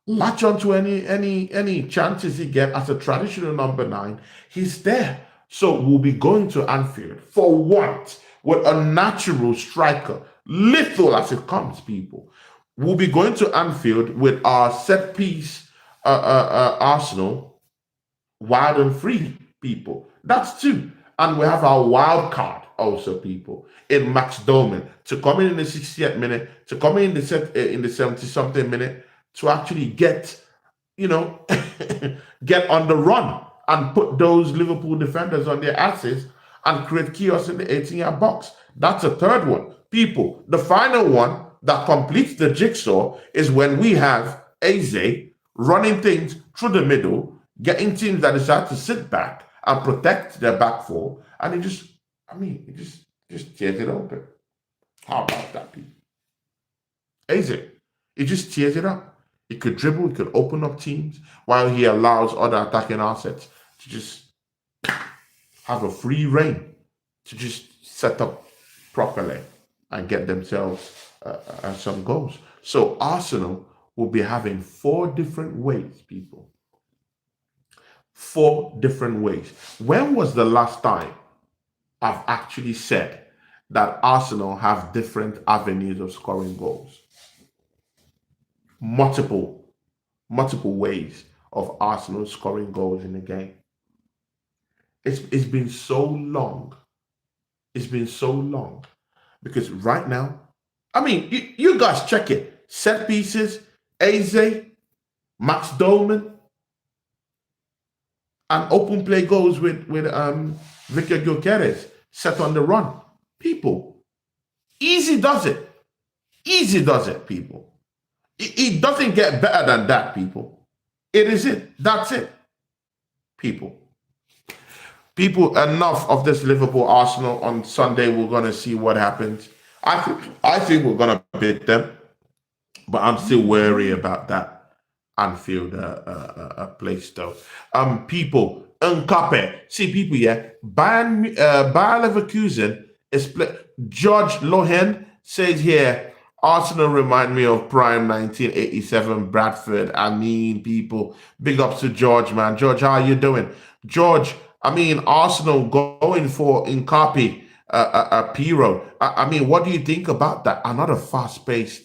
latch onto any chances he get as a traditional number 9, he's there. So we'll be going to Anfield for what? With a natural striker, lethal as it comes, people. We'll be going to Anfield with our set piece Arsenal wild and free, people. That's 2. And we have our wild card also, people, in Max Doman to come in the 60th minute, to come in the 70-something minute, to actually get, get on the run and put those Liverpool defenders on their asses and create chaos in the 18-yard box. That's a third one. People, the final one that completes the jigsaw is when we have Eze running things through the middle, getting teams that decide to sit back and protect their back four, and it just tears it open. How about that, people? Eze, it just tears it up. It could dribble, it could open up teams, while he allows other attacking assets to just have a free reign to just set up properly and get themselves some goals. So Arsenal will be having 4 different ways, people. 4 different ways. When was the last time I've actually said that Arsenal have different avenues of scoring goals? Multiple ways of Arsenal scoring goals in the game. It's been so long. It's been so long. Because right now, I mean, you guys check it. Set pieces, Eze, Max Doman, and open play goals with Victor Gyökeres set on the run. People, easy does it. Easy does it, people. It doesn't get better than that, people. It is it. That's it, people. People, enough of this Liverpool Arsenal. On Sunday, we're going to see what happens. I think we're going to beat them, but I'm still wary about that Anfield place, though. People, Hinkapie. See, people, yeah, Bayer Leverkusen George Lohen says here, Arsenal remind me of prime 1987 Bradford. I mean, people, big ups to George, man. George, how are you doing? George, I mean, Arsenal going for Hinkapie, Piro. I mean, what do you think about that? Another fast-paced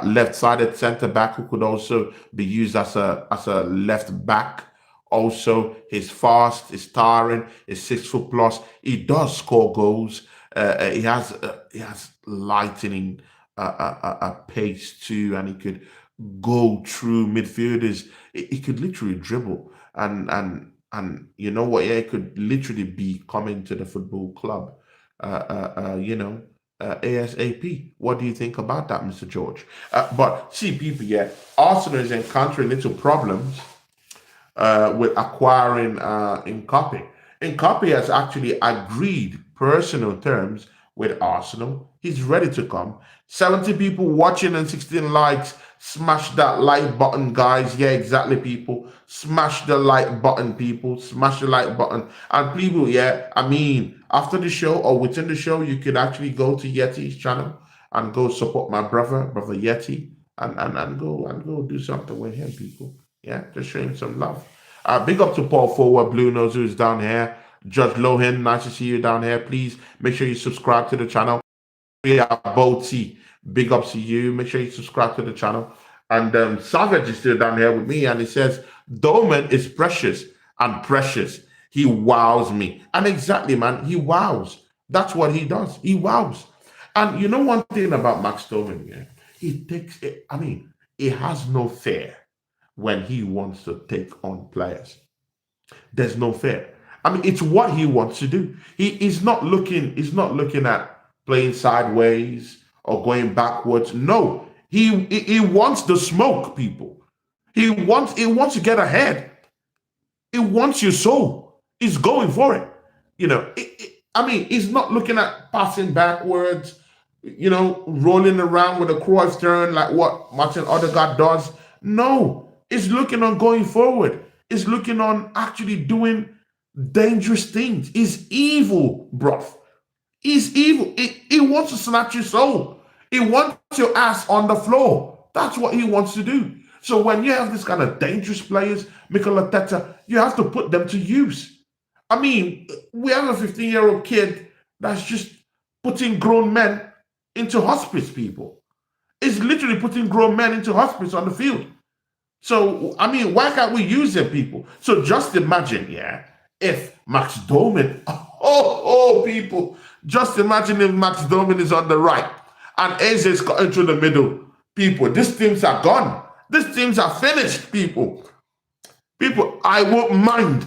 left-sided centre back who could also be used as a left back. Also, he's fast, he's tiring, he's 6 foot plus. He does score goals. He has lightning pace too, and he could go through midfielders. He could literally dribble, and you know what? Yeah, he could literally be coming to the football club. ASAP. What do you think about that, Mr. George? But see, people, yeah, Arsenal is encountering little problems with acquiring Hinkapie. Hinkapie has actually agreed personal terms with Arsenal. He's ready to come. 70 people watching and 16 likes. Smash that like button, guys. Yeah, exactly, people. Smash the like button, people. Smash the like button. And people, yeah, I mean, after the show or within the show, you could actually go to Yeti's channel and go support my brother Yeti, and go do something with him, people. Yeah, just show him some love. Big up to Paul Forward, Blue Nose, who's down here. Judge Lohan, nice to see you down here. Please make sure you subscribe to the channel. Boti, big up to you. Make sure you subscribe to the channel. And Savage is still down here with me, and he says, Dolman is precious and precious. He wows me. And exactly, man, he wows. That's what he does. He wows. And you know one thing about Max Dolman, yeah? He takes it, I mean, he has no fear when he wants to take on players. There's no fear. I mean, it's what he wants to do. He's not looking at playing sideways or going backwards. No. He wants the smoke, people. He wants to get ahead. He wants your soul. He's going for it. I mean, he's not looking at passing backwards, rolling around with a Cruyff turn like what Martin Odegaard does. No. He's looking on going forward. He's looking on actually doing dangerous things. He's evil, bruv. He's evil. He wants to snatch your soul. He wants your ass on the floor. That's what he wants to do. So when you have this kind of dangerous players, Mikel Arteta, you have to put them to use. I mean, we have a 15-year-old kid that's just putting grown men into hospice, people. It's literally putting grown men into hospice on the field. So, I mean, why can't we use them, people? So just imagine, yeah, if Max Doman, people, just imagine if Max Doman is on the right and Eze is cutting through the middle. People, these teams are gone. These teams are finished, people. People, I won't mind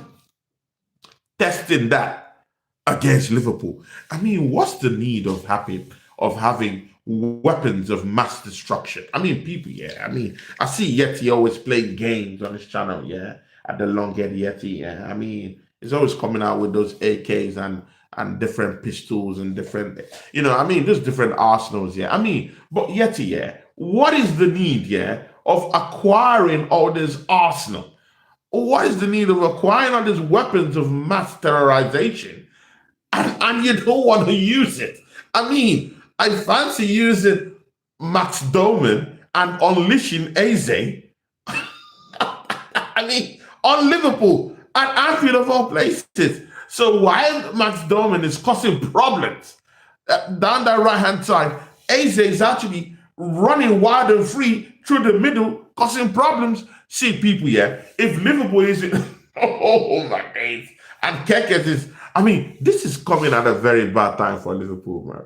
testing that against Liverpool. I mean, what's the need of having weapons of mass destruction? I mean, people, yeah. I mean, I see Yeti always playing games on his channel, yeah, at the long-head Yeti, yeah. I mean, he's always coming out with those AKs and different pistols and different, there's different arsenals, yeah. I mean, but Yeti, yeah, what is the need, yeah, of acquiring all this arsenal? What is the need of acquiring all these weapons of mass terrorization and you don't want to use it? I mean, I fancy using Max Doman and unleashing Eze. I mean, on Liverpool and Anfield of all places. So while Max Doman is causing problems down that right-hand side, Eze is actually running wild and free through the middle, causing problems. See, people, yeah, if Liverpool is oh my days, and Keket is, I mean, this is coming at a very bad time for Liverpool, man.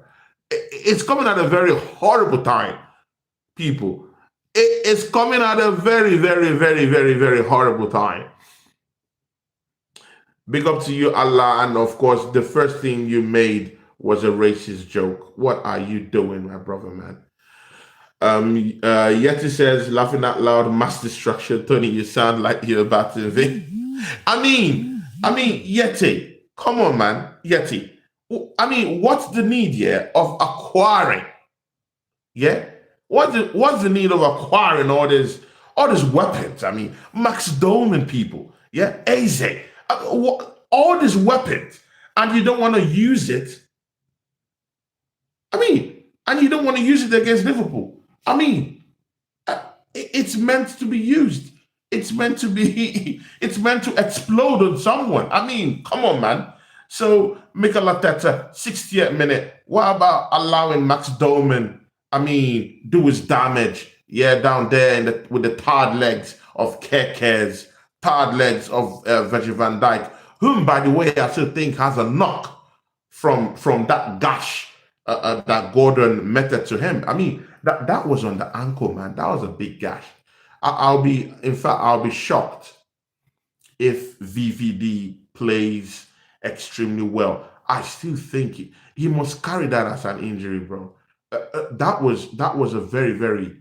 It's coming at a very horrible time, people. It's coming at a very, very, very, very, very horrible time. Big up to you, Allah. And of course, the first thing you made was a racist joke. What are you doing, my brother, man? Yeti says, laughing out loud, mass destruction. Tony, you sound like you're about to evict. I mean, Yeti, come on, man. Yeti. I mean, what's the need here of acquiring? Yeah? What's the need of acquiring all these weapons? I mean, Max Doman, people. Yeah? Eze. All these weapons. And you don't want to use it. I mean, and you don't want to use it against Liverpool. I mean, it's meant to be used. It's meant to be. It's meant to explode on someone. I mean, come on, man. So Mikel Arteta, 60th minute. What about allowing Max Doman? I mean, do his damage. Yeah, down there with the tarred legs of Kekes, tarred legs of Virgil van Dijk, whom, by the way, I still think has a knock from that gash that Gordon meted to him. I mean, that was on the ankle, man. That was a big gash. In fact, I'll be shocked if VVD plays extremely well. I still think he must carry that as an injury, bro. That was a very, very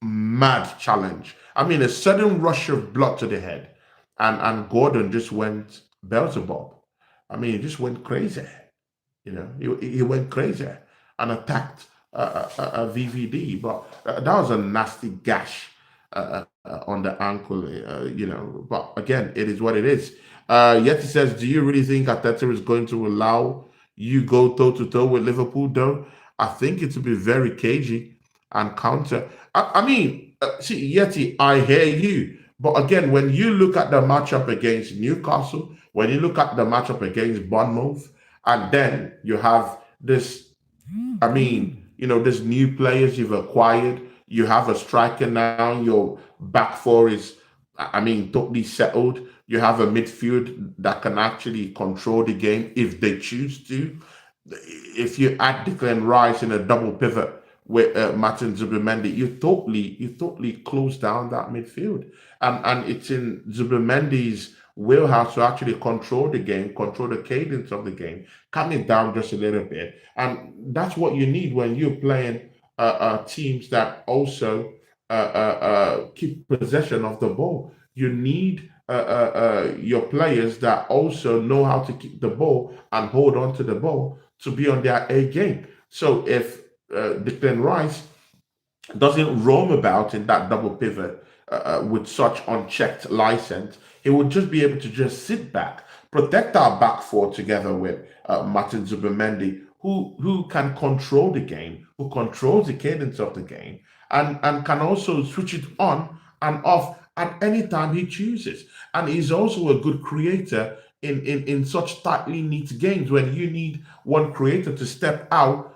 mad challenge. I mean, a sudden rush of blood to the head, and Gordon just went Beelzebub. I mean, he just went crazy. You know, he went crazy and attacked VVD, but that was a nasty gash on the ankle. You know, but again, it is what it is. Yeti says, "Do you really think Arteta is going to allow you go toe to toe with Liverpool? Though I think it will be very cagey and counter. I mean, see, Yeti, I hear you, but again, when you look at the matchup against Newcastle, when you look at the matchup against Bournemouth, and then you have this, I mean, you know, there's new players you've acquired. You have a striker now. Your back four is, I mean, totally settled. You have a midfield that can actually control the game if they choose to. If you add Declan Rice in a double pivot with Martin Zubimendi, you totally close down that midfield, and it's in Zubimendi's wheelhouse to actually control the game, control the cadence of the game, calm it down just a little bit, and that's what you need when you're playing teams that also keep possession of the ball. You need your players that also know how to keep the ball and hold on to the ball to be on their A game. So if Declan Rice doesn't roam about in that double pivot with such unchecked license, he would just be able to just sit back, protect our back four together with Martin Zubimendi, who can control the game, who controls the cadence of the game, and can also switch it on and off at any time he chooses. And he's also a good creator in such tightly knit games when you need one creator to step out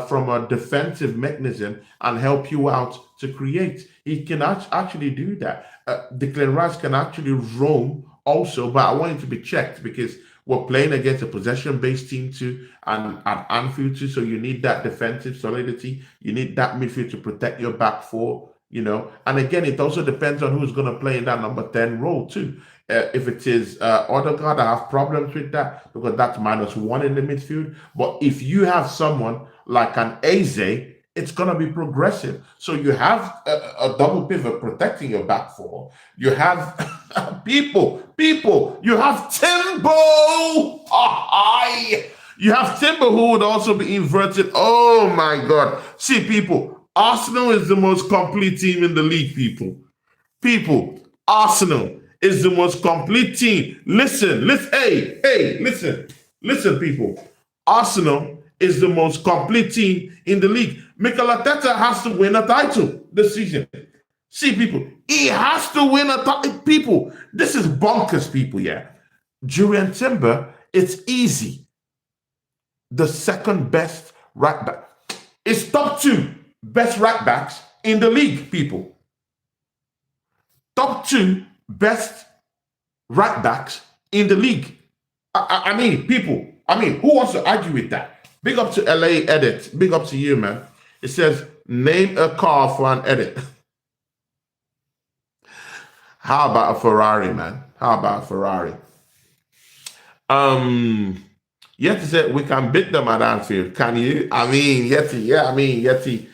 from a defensive mechanism and help you out to create. He can actually do that. Declan Rice can actually roam also, but I want him to be checked because we're playing against a possession-based team too, and at Anfield too. So you need that defensive solidity. You need that midfield to protect your back four. You know, and again, it also depends on who's going to play in that number 10 role too. If it is Odegaard, I have problems with that because that's -1 in the midfield. But if you have someone like an Eze, it's going to be progressive. So you have a double pivot protecting your back four. You have people. You have Timbo. You have Timber who would also be inverted. Oh my God. See, people, Arsenal is the most complete team in the league, people. Arsenal is the most complete team. Listen, listen, people. Arsenal is the most complete team in the league. Mikel Arteta has to win a title this season. See, people, he has to win a title. People, this is bonkers, people, yeah. Julian Timber, it's easy. The second best right back. It's top 2 best right backs in the league, people. Top 2 best right backs in the league. I mean, people. I mean, who wants to argue with that? Big up to LA Edit. Big up to you, man. It says, name a car for an edit. How about a Ferrari, man? How about a Ferrari? Yeti said we can beat them at Anfield. Can you? I mean, Yeti, yeah, I mean, Yeti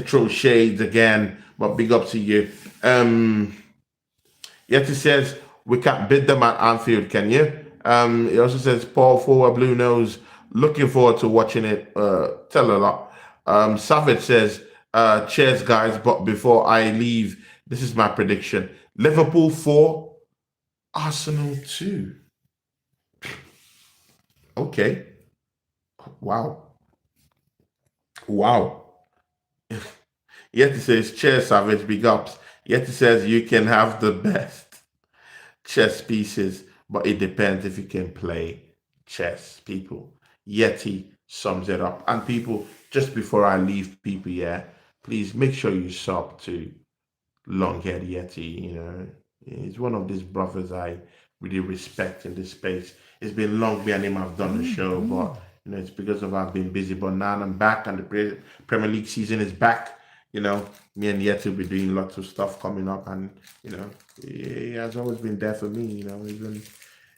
throw shades again, but big up to you. Yeti says we can beat them at Anfield, can you? He also says Paul Forward Blue Nose, looking forward to watching it. Tell a lot. Savage says, cheers, guys, but before I leave, this is my prediction. Liverpool 4, Arsenal 2. Okay. Wow. Wow. Yeti says, cheers, Savage, big ups. Yeti says, you can have the best chess pieces, but it depends if you can play chess, people. Yeti sums it up. And people, just before I leave, people, yeah, please make sure you sub to long haired Yeti. He's one of these brothers I really respect in this space. It's been long me and him have done the show, but it's because of I've been busy. But now I'm back, and the Premier League season is back. Me and Yeti will be doing lots of stuff coming up, and he has always been there for me.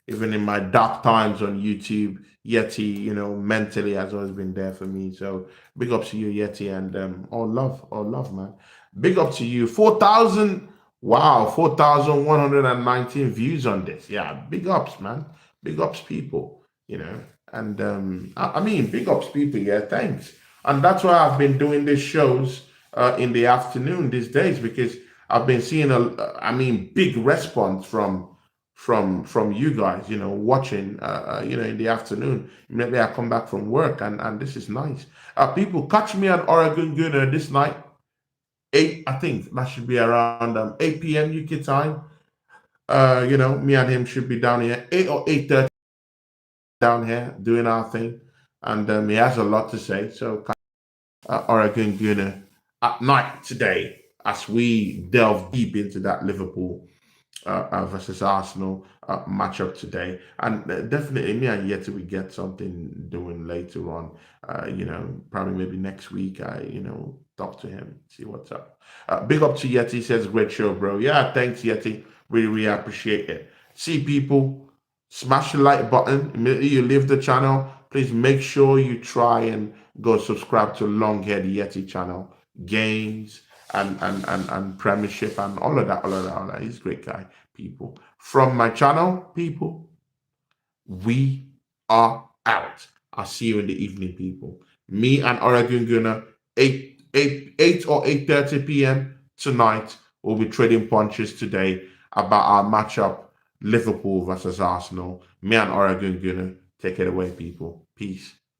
Even in my dark times on YouTube, Yeti, mentally has always been there for me. So big up to you, Yeti, and all love, man. Big up to you. 4,000, wow, 4,119 views on this. Yeah, big ups, man. Big ups, people, And I mean, big ups, people, yeah, thanks. And that's why I've been doing these shows in the afternoon these days, because I've been seeing big response from you guys, watching, in the afternoon. Maybe I come back from work, and this is nice. People, catch me on Oregon Gooner this night, 8, I think that should be around 8 p.m. UK time. Me and him should be down here, 8 or 8:30 down here doing our thing. And he has a lot to say. So, Oregon Gooner at night today, as we delve deep into that Liverpool versus Arsenal matchup today. And definitely, me and Yeti, we get something doing later on. Probably maybe next week. Talk to him, see what's up. Big up to Yeti, says great show, bro. Yeah, thanks, Yeti. Really, really appreciate it. See, people, smash the like button immediately you leave the channel. Please make sure you try and go subscribe to Longhead Yeti channel. Games and Premiership and all of that. He's a great guy, people. From my channel, people, we are out. I'll see you in the evening, people. Me and Oregon Gunner, 8 or 8:30 p.m. tonight. We'll be trading punches today about our matchup, Liverpool versus Arsenal. Me and Oregon Gunner. Take it away, people. Peace.